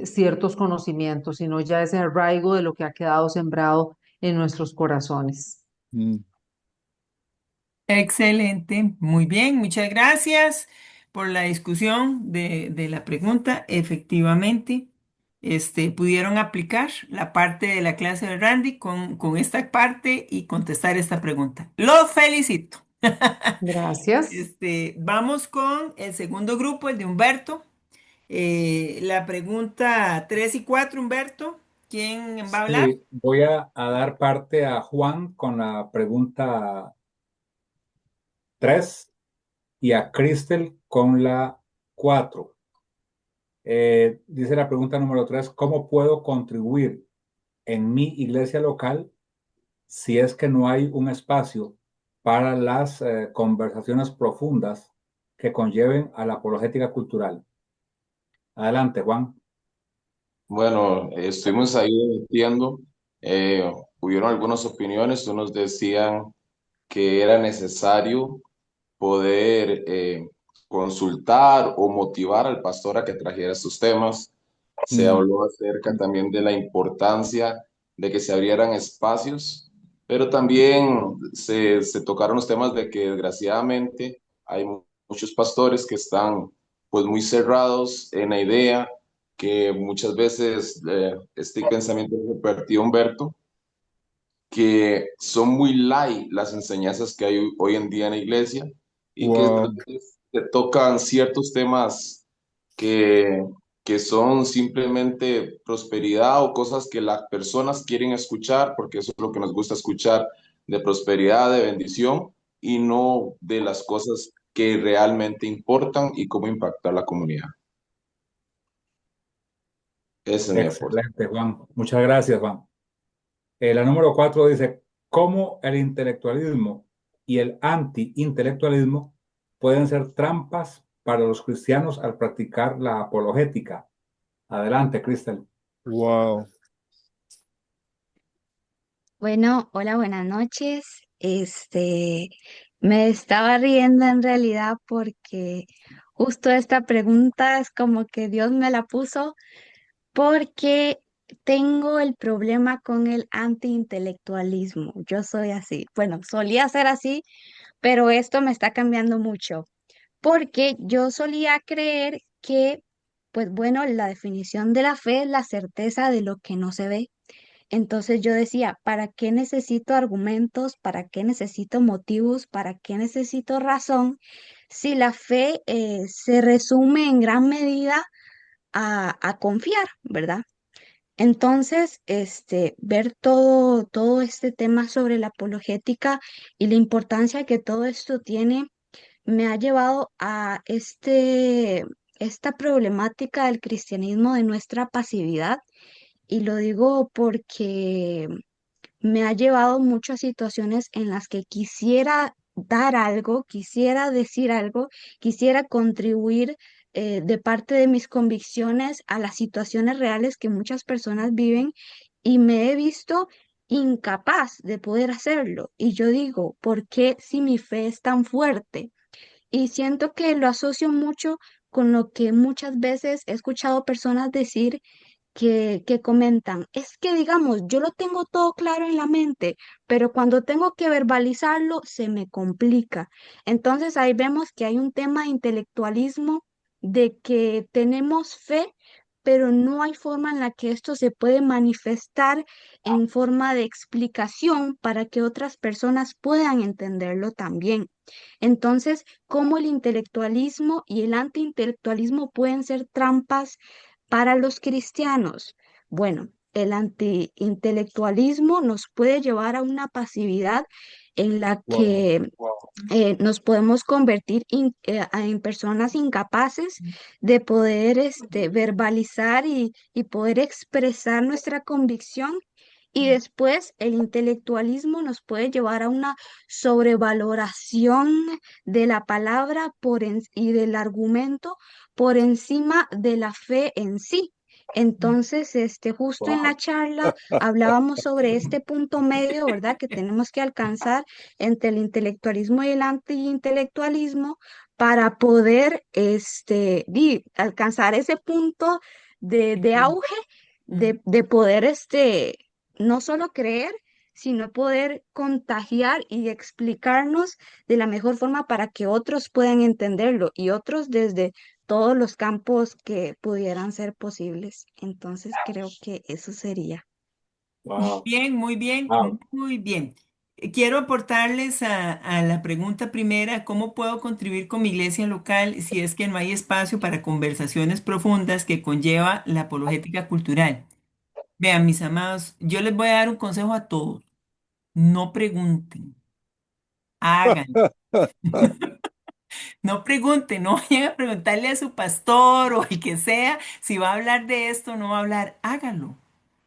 ciertos conocimientos, sino ya ese arraigo de lo que ha quedado sembrado en nuestros corazones.
Mm.
Excelente. Muy bien. Muchas gracias por la discusión de la pregunta. Efectivamente, pudieron aplicar la parte de la clase de Randy con esta parte y contestar esta pregunta. Los felicito.
Gracias.
Vamos con el segundo grupo, el de Humberto. La pregunta 3 y 4, Humberto. ¿Quién va a hablar?
Sí, voy a dar parte a Juan con la pregunta 3 y a Cristel con la 4. Dice la pregunta número 3: ¿cómo puedo contribuir en mi iglesia local si es que no hay un espacio para las conversaciones profundas que conlleven a la apologética cultural? Adelante, Juan.
Bueno, estuvimos ahí debatiendo, hubieron algunas opiniones, unos decían que era necesario poder consultar o motivar al pastor a que trajera estos temas. Se
Mm,
habló acerca también de la importancia de que se abrieran espacios, pero también se tocaron los temas de que desgraciadamente hay muchos pastores que están pues muy cerrados en la idea que muchas veces este pensamiento que compartió Humberto, que son muy light las enseñanzas que hay hoy en día en la iglesia y que tal
wow.
vez se tocan ciertos temas que, que son simplemente prosperidad o cosas que las personas quieren escuchar, porque eso es lo que nos gusta escuchar, de prosperidad, de bendición, y no de las cosas que realmente importan y cómo impactar la comunidad. Ese es mi aporte.
Excelente, Juan. Muchas gracias, Juan. La número 4 dice, ¿cómo el intelectualismo y el anti-intelectualismo pueden ser trampas para los cristianos al practicar la apologética? Adelante, Cristel.
Wow.
Bueno, hola, buenas noches. Me estaba riendo en realidad porque justo esta pregunta es como que Dios me la puso porque tengo el problema con el antiintelectualismo. Yo soy así. Bueno, solía ser así, pero esto me está cambiando mucho porque yo solía creer que, pues bueno, la definición de la fe es la certeza de lo que no se ve. Entonces yo decía, ¿para qué necesito argumentos? ¿Para qué necesito motivos? ¿Para qué necesito razón? Si la fe se resume en gran medida a confiar, ¿verdad? Entonces, ver todo este tema sobre la apologética y la importancia que todo esto tiene, me ha llevado a esta problemática del cristianismo de nuestra pasividad. Y lo digo porque me ha llevado muchas situaciones en las que quisiera dar algo, quisiera decir algo, quisiera contribuir de parte de mis convicciones a las situaciones reales que muchas personas viven y me he visto incapaz de poder hacerlo. Y yo digo, ¿por qué si mi fe es tan fuerte? Y siento que lo asocio mucho con lo que muchas veces he escuchado personas decir que comentan, es que digamos, yo lo tengo todo claro en la mente, pero cuando tengo que verbalizarlo se me complica. Entonces ahí vemos que hay un tema de intelectualismo, de que tenemos fe, pero no hay forma en la que esto se puede manifestar en forma de explicación para que otras personas puedan entenderlo también. Entonces, ¿cómo el intelectualismo y el antiintelectualismo pueden ser trampas para los cristianos? Bueno, el antiintelectualismo nos puede llevar a una pasividad en la
Wow.
que nos podemos convertir en personas incapaces de poder verbalizar y poder expresar nuestra convicción. Y después el intelectualismo nos puede llevar a una sobrevaloración de la palabra y del argumento por encima de la fe en sí. Entonces, justo en la
Wow.
charla hablábamos sobre este punto medio, ¿verdad? Que tenemos que alcanzar entre el intelectualismo y el antiintelectualismo para poder alcanzar ese punto de auge,
Ujú.
de poder no solo creer, sino poder contagiar y explicarnos de la mejor forma para que otros puedan entenderlo y otros desde todos los campos que pudieran ser posibles. Entonces creo que eso sería.
Wow.
Bien, muy bien,
Wow.
muy bien. Quiero aportarles a la pregunta primera, ¿cómo puedo contribuir con mi iglesia local si es que no hay espacio para conversaciones profundas que conlleva la apologética cultural? Vean, mis amados, yo les voy a dar un consejo a todos. No pregunten, hagan. No pregunten, no vayan a preguntarle a su pastor o el que sea si va a hablar de esto o no va a hablar. Háganlo.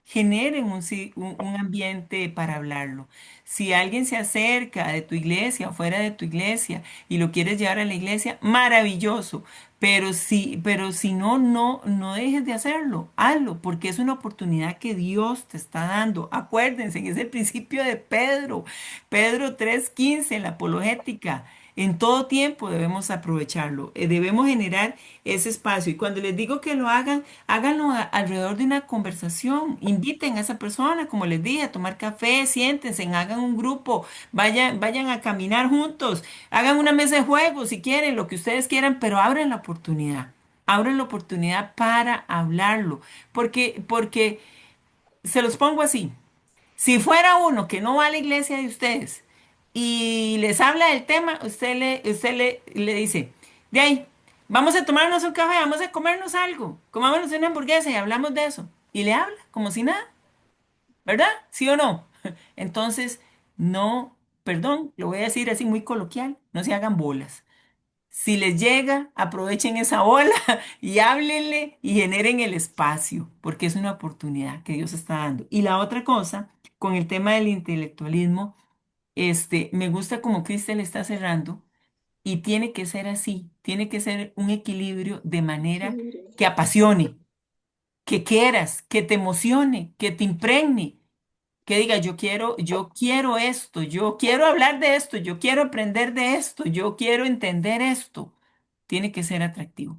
Generen un ambiente para hablarlo. Si alguien se acerca de tu iglesia o fuera de tu iglesia y lo quieres llevar a la iglesia, maravilloso. pero si no, no dejes de hacerlo, hazlo, porque es una oportunidad que Dios te está dando. Acuérdense, es el principio de Pedro, Pedro 3:15 en la apologética. En todo tiempo debemos aprovecharlo, debemos generar ese espacio. Y cuando les digo que lo hagan, háganlo alrededor de una conversación. Inviten a esa persona, como les dije, a tomar café, siéntense, hagan un grupo, vayan a caminar juntos. Hagan una mesa de juegos si quieren, lo que ustedes quieran, pero abran la oportunidad. Abran la oportunidad para hablarlo. Porque se los pongo así. Si fuera uno que no va a la iglesia de ustedes y les habla del tema, le dice, de ahí, vamos a tomarnos un café, vamos a comernos algo, comámonos una hamburguesa y hablamos de eso. Y le habla como si nada, ¿verdad? ¿Sí o no? Entonces, no, perdón, lo voy a decir así muy coloquial, no se hagan bolas. Si les llega, aprovechen esa ola y háblenle y generen el espacio, porque es una oportunidad que Dios está dando. Y la otra cosa, con el tema del intelectualismo, me gusta como Cristian está cerrando y tiene que ser así, tiene que ser un equilibrio de manera que apasione, que quieras, que te emocione, que te impregne, que diga, yo quiero esto, yo quiero hablar de esto, yo quiero aprender de esto, yo quiero entender esto. Tiene que ser atractivo,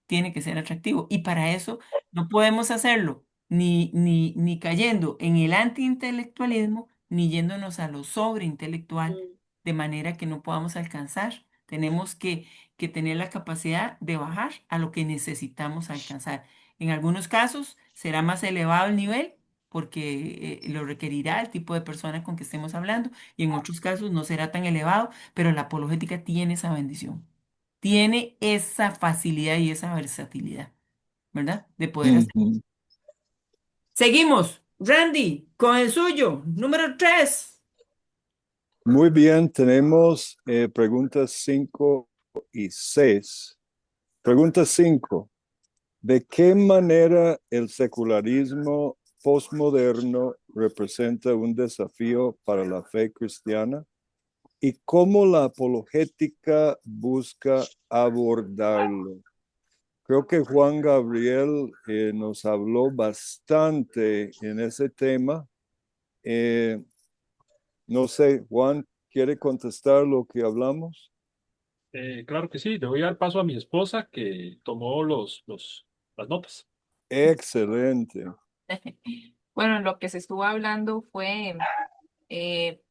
tiene que ser atractivo. Y para eso no podemos hacerlo ni cayendo en el antiintelectualismo, ni yéndonos a lo sobreintelectual, de manera que no podamos alcanzar. Tenemos que tener la capacidad de bajar a lo que necesitamos alcanzar. En algunos casos será más elevado el nivel porque lo requerirá el tipo de persona con que estemos hablando, y en otros casos no será tan elevado, pero la apologética tiene esa bendición, tiene esa facilidad y esa versatilidad, ¿verdad? De poder hacer.
Ujú.
Seguimos, Randy, con el suyo, número 3.
Muy bien, tenemos preguntas 5 y 6. Pregunta 5. ¿De qué manera el secularismo postmoderno representa un desafío para la fe cristiana? ¿Y cómo la apologética busca abordarlo? Creo que Juan Gabriel nos habló bastante en ese tema. Eh, no sé, Juan, ¿quiere contestar lo que hablamos?
Claro que sí, le voy a dar paso a mi esposa que tomó las notas.
Excelente.
Bueno, lo que se estuvo hablando fue eh,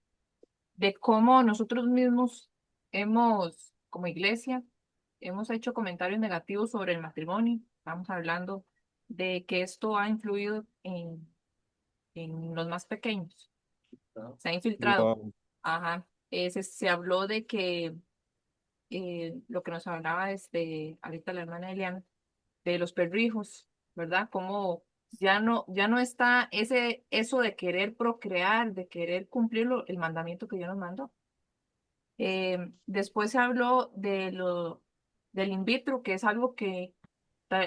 de cómo nosotros mismos como iglesia, hemos hecho comentarios negativos sobre el matrimonio. Estamos hablando de que esto ha influido en los más pequeños. Se ha infiltrado.
Wow.
Ajá. Se habló de que lo que nos hablaba ahorita la hermana Eliana, de los perrijos, ¿verdad? Como ya no está eso de querer procrear, de querer cumplir el mandamiento que Dios nos mandó. Después se habló del in vitro, que es algo que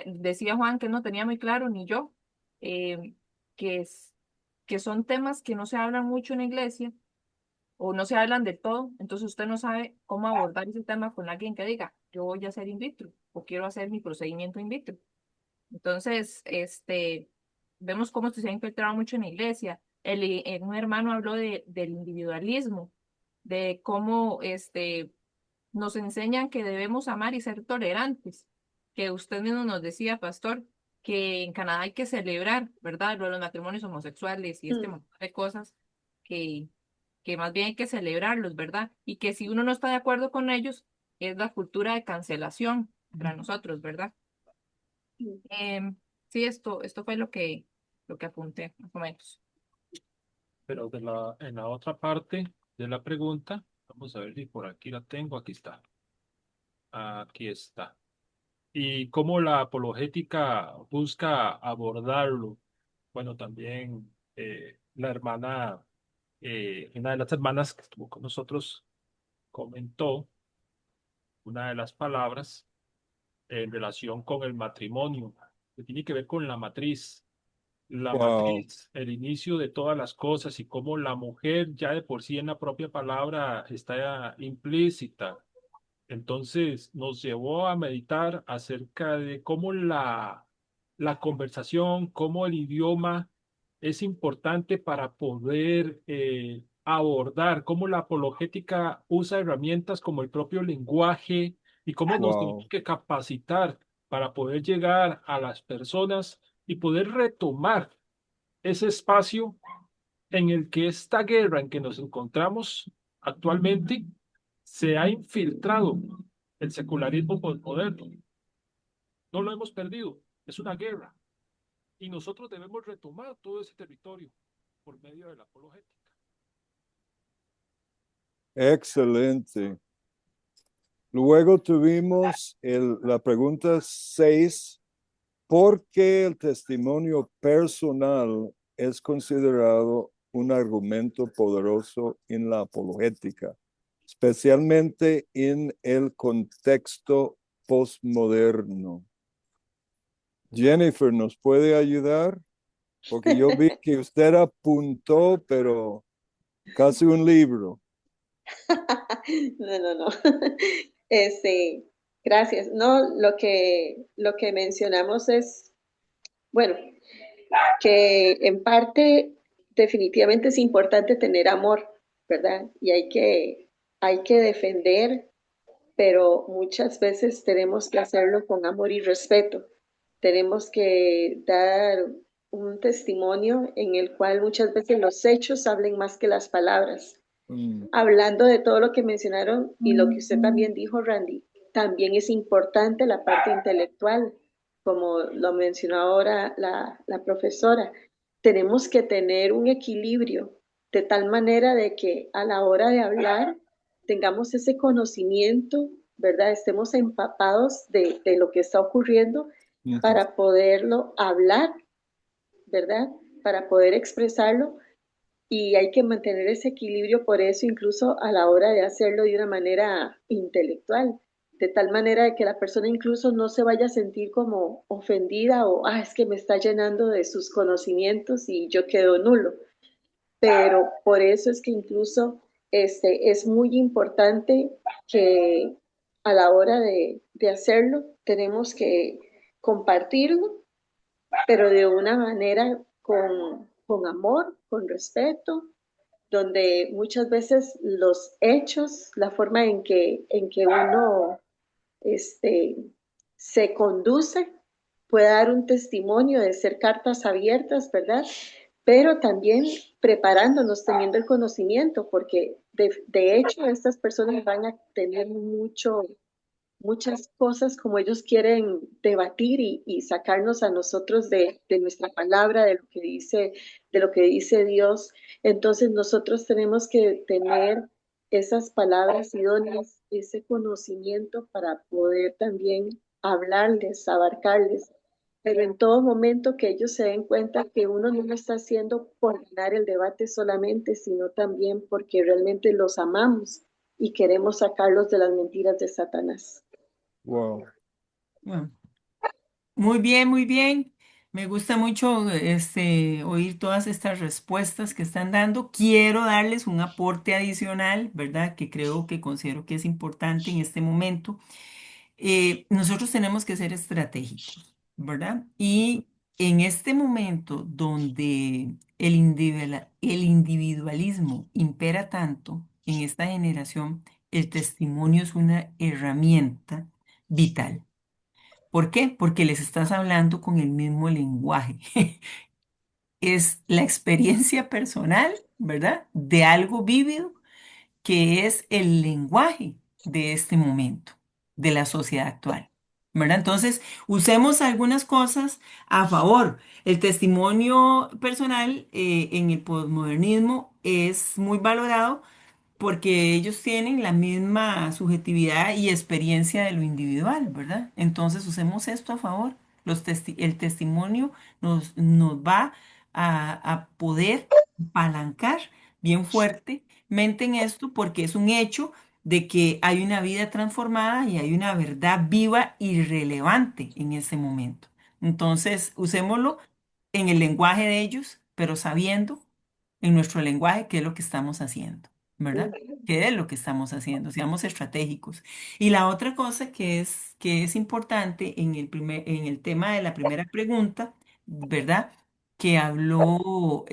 decía Juan que no tenía muy claro, ni yo, eh, que es, que son temas que no se hablan mucho en la iglesia o no se hablan de todo, entonces usted no sabe cómo abordar ese tema con alguien que diga, yo voy a hacer in vitro o quiero hacer mi procedimiento in vitro. Entonces, vemos cómo esto se ha infiltrado mucho en la iglesia. Un hermano habló del individualismo, de cómo nos enseñan que debemos amar y ser tolerantes, que usted mismo nos decía, pastor, que en Canadá hay que celebrar, ¿verdad? Lo de los matrimonios homosexuales y este montón de cosas que, que más bien hay que celebrarlos, ¿verdad? Y que si uno no está de acuerdo con ellos, es la cultura de cancelación para nosotros, ¿verdad? Sí, esto fue lo que apunté, más o menos.
Pero en la otra parte de la pregunta, vamos a ver si por aquí la tengo. Aquí está. Aquí está. ¿Y cómo la apologética busca abordarlo? Bueno, también la hermana, una de las hermanas que estuvo con nosotros, comentó una de las palabras en relación con el matrimonio, que tiene que ver con la matriz. La
Wow.
matriz, el inicio de todas las cosas y cómo la mujer ya de por sí en la propia palabra está implícita Entonces nos llevó a meditar acerca de cómo la conversación, cómo el idioma es importante para poder abordar, cómo la apologética usa herramientas como el propio lenguaje y cómo nos tenemos
Wow.
que capacitar para poder llegar a las personas y poder retomar ese espacio en el que esta guerra en que nos encontramos actualmente se ha infiltrado el secularismo moderno. No lo hemos perdido, es una guerra y nosotros debemos retomar todo ese territorio por medio de la apologética.
Excelente. Luego tuvimos la pregunta 6. ¿Por qué el testimonio personal es considerado un argumento poderoso en la apologética, especialmente en el contexto postmoderno? Jennifer, ¿nos puede ayudar? Porque yo vi que usted apuntó, pero casi un libro.
No, no, no. Este, gracias. No, lo que mencionamos es, bueno, que en parte definitivamente es importante tener amor, ¿verdad? Y hay que defender, pero muchas veces tenemos que hacerlo con amor y respeto. Tenemos que dar un testimonio en el cual muchas veces los hechos hablen más que las palabras. Hablando de todo lo que mencionaron y lo que usted también dijo, Randy, también es importante la parte intelectual, como lo mencionó ahora la profesora. Tenemos que tener un equilibrio de tal manera de que a la hora de hablar tengamos ese conocimiento, ¿verdad? Estemos empapados de lo que está ocurriendo para poderlo hablar, ¿verdad? Para poder expresarlo y hay que mantener ese equilibrio por eso incluso a la hora de hacerlo de una manera intelectual, de tal manera de que la persona incluso no se vaya a sentir como ofendida o, es que me está llenando de sus conocimientos y yo quedo nulo. Pero por eso es que incluso es muy importante que a la hora de hacerlo tenemos que compartirlo, pero de una manera con amor, con respeto, donde muchas veces los hechos, la forma en que uno este, se conduce, puede dar un testimonio de ser cartas abiertas, ¿verdad? Pero también preparándonos, teniendo el conocimiento, porque de hecho estas personas van a tener muchas cosas como ellos quieren debatir y sacarnos a nosotros de nuestra palabra, de lo que dice Dios. Entonces nosotros tenemos que tener esas palabras idóneas, ese conocimiento para poder también hablarles, abarcarles, pero en todo momento que ellos se den cuenta que uno no lo está haciendo por ganar el debate solamente, sino también porque realmente los amamos y queremos sacarlos de las mentiras de Satanás.
Wow.
Bueno, muy bien, muy bien. Me gusta mucho oír todas estas respuestas que están dando. Quiero darles un aporte adicional, ¿verdad? Que creo que considero que es importante en este momento. Nosotros tenemos que ser estratégicos, ¿verdad? Y en este momento donde el individualismo impera tanto en esta generación, el testimonio es una herramienta vital. ¿Por qué? Porque les estás hablando con el mismo lenguaje. Es la experiencia personal, ¿verdad? De algo vívido que es el lenguaje de este momento, de la sociedad actual, ¿verdad? Entonces, usemos algunas cosas a favor. El testimonio personal en el posmodernismo es muy valorado porque ellos tienen la misma subjetividad y experiencia de lo individual, ¿verdad? Entonces usemos esto a favor. El testimonio nos va a poder apalancar bien fuertemente en esto porque es un hecho de que hay una vida transformada y hay una verdad viva y relevante en ese momento. Entonces, usémoslo en el lenguaje de ellos, pero sabiendo en nuestro lenguaje qué es lo que estamos haciendo. ¿verdad? ¿Qué es lo que estamos haciendo? Seamos estratégicos. Y la otra cosa que es importante en el tema de la primera pregunta, ¿verdad? Que habló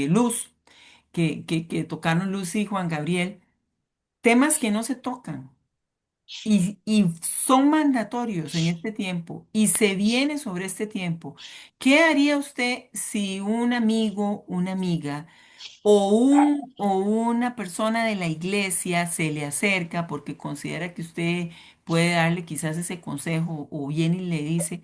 Luz, que tocaron Luz y Juan Gabriel, temas que no se tocan. Y son mandatorios en este tiempo y se viene sobre este tiempo. ¿Qué haría usted si un amigo, una amiga o una persona de la iglesia se le acerca porque considera que usted puede darle quizás ese consejo o viene y le dice,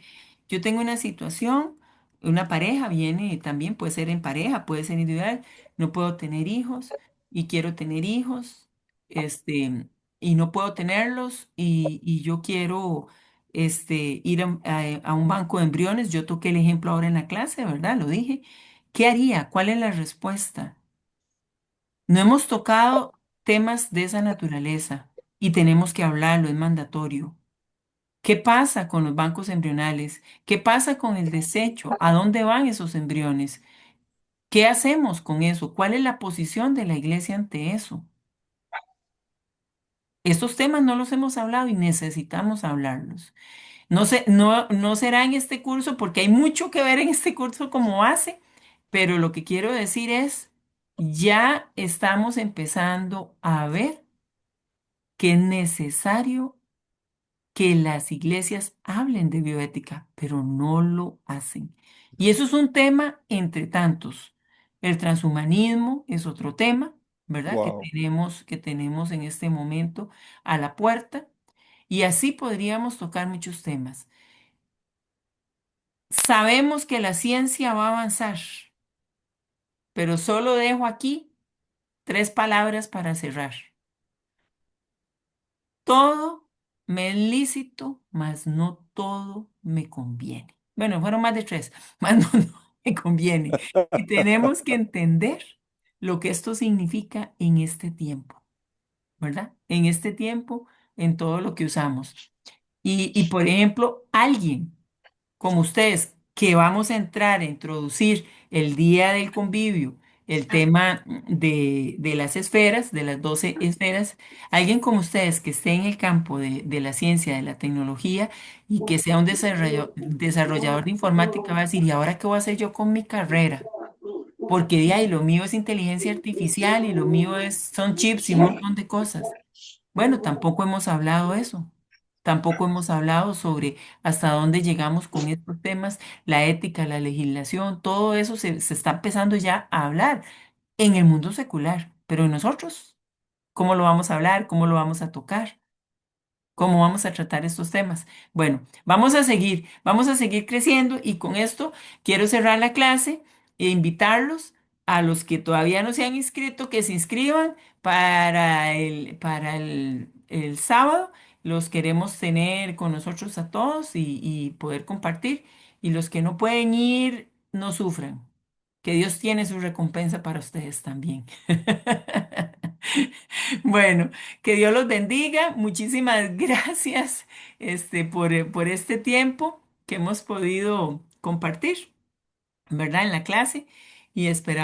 yo tengo una situación, una pareja viene, también puede ser en pareja, puede ser individual, no puedo tener hijos y quiero tener hijos, este, y no puedo tenerlos y yo quiero ir a un banco de embriones. Yo toqué el ejemplo ahora en la clase, ¿verdad? Lo dije. ¿Qué haría? ¿Cuál es la respuesta? No hemos tocado temas de esa naturaleza y tenemos que hablarlo, es mandatorio. ¿Qué pasa con los bancos embrionales? ¿Qué pasa con el desecho? ¿A dónde van esos embriones? ¿Qué hacemos con eso? ¿Cuál es la posición de la iglesia ante eso? Estos temas no los hemos hablado y necesitamos hablarlos. No sé, no será en este curso porque hay mucho que ver en este curso como base, pero lo que quiero decir es, ya estamos empezando a ver que es necesario que las iglesias hablen de bioética, pero no lo hacen. Y eso es un tema entre tantos. El transhumanismo es otro tema, ¿verdad?
Wow.
Que tenemos en este momento a la puerta. Y así podríamos tocar muchos temas. Sabemos que la ciencia va a avanzar, pero solo dejo aquí 3 palabras para cerrar. Todo me es lícito, mas no todo me conviene. Bueno, fueron más de 3, mas no me conviene. Y tenemos que entender lo que esto significa en este tiempo, ¿verdad? En este tiempo, en todo lo que usamos. Por ejemplo, alguien como ustedes, que vamos a entrar a introducir el día del convivio, el tema de las esferas, de las 12 esferas, alguien como ustedes que esté en el campo de la ciencia, de la tecnología y que sea un desarrollador de informática va a decir, ¿y ahora qué voy a hacer yo con mi carrera? Porque de ahí lo mío es inteligencia artificial y lo mío son chips y un montón de cosas. Bueno, tampoco hemos hablado eso. Tampoco hemos hablado sobre hasta dónde llegamos con estos temas, la ética, la legislación, todo eso se está empezando ya a hablar en el mundo secular. Pero nosotros, ¿cómo lo vamos a hablar? ¿Cómo lo vamos a tocar? ¿Cómo vamos a tratar estos temas? Bueno, vamos a seguir creciendo y con esto quiero cerrar la clase e invitarlos a los que todavía no se han inscrito, que se inscriban para el sábado. Los queremos tener con nosotros a todos y poder compartir. Y los que no pueden ir, no sufran, que Dios tiene su recompensa para ustedes también. Bueno, que Dios los bendiga. Muchísimas gracias, por este tiempo que hemos podido compartir, ¿verdad? En la clase y esperamos.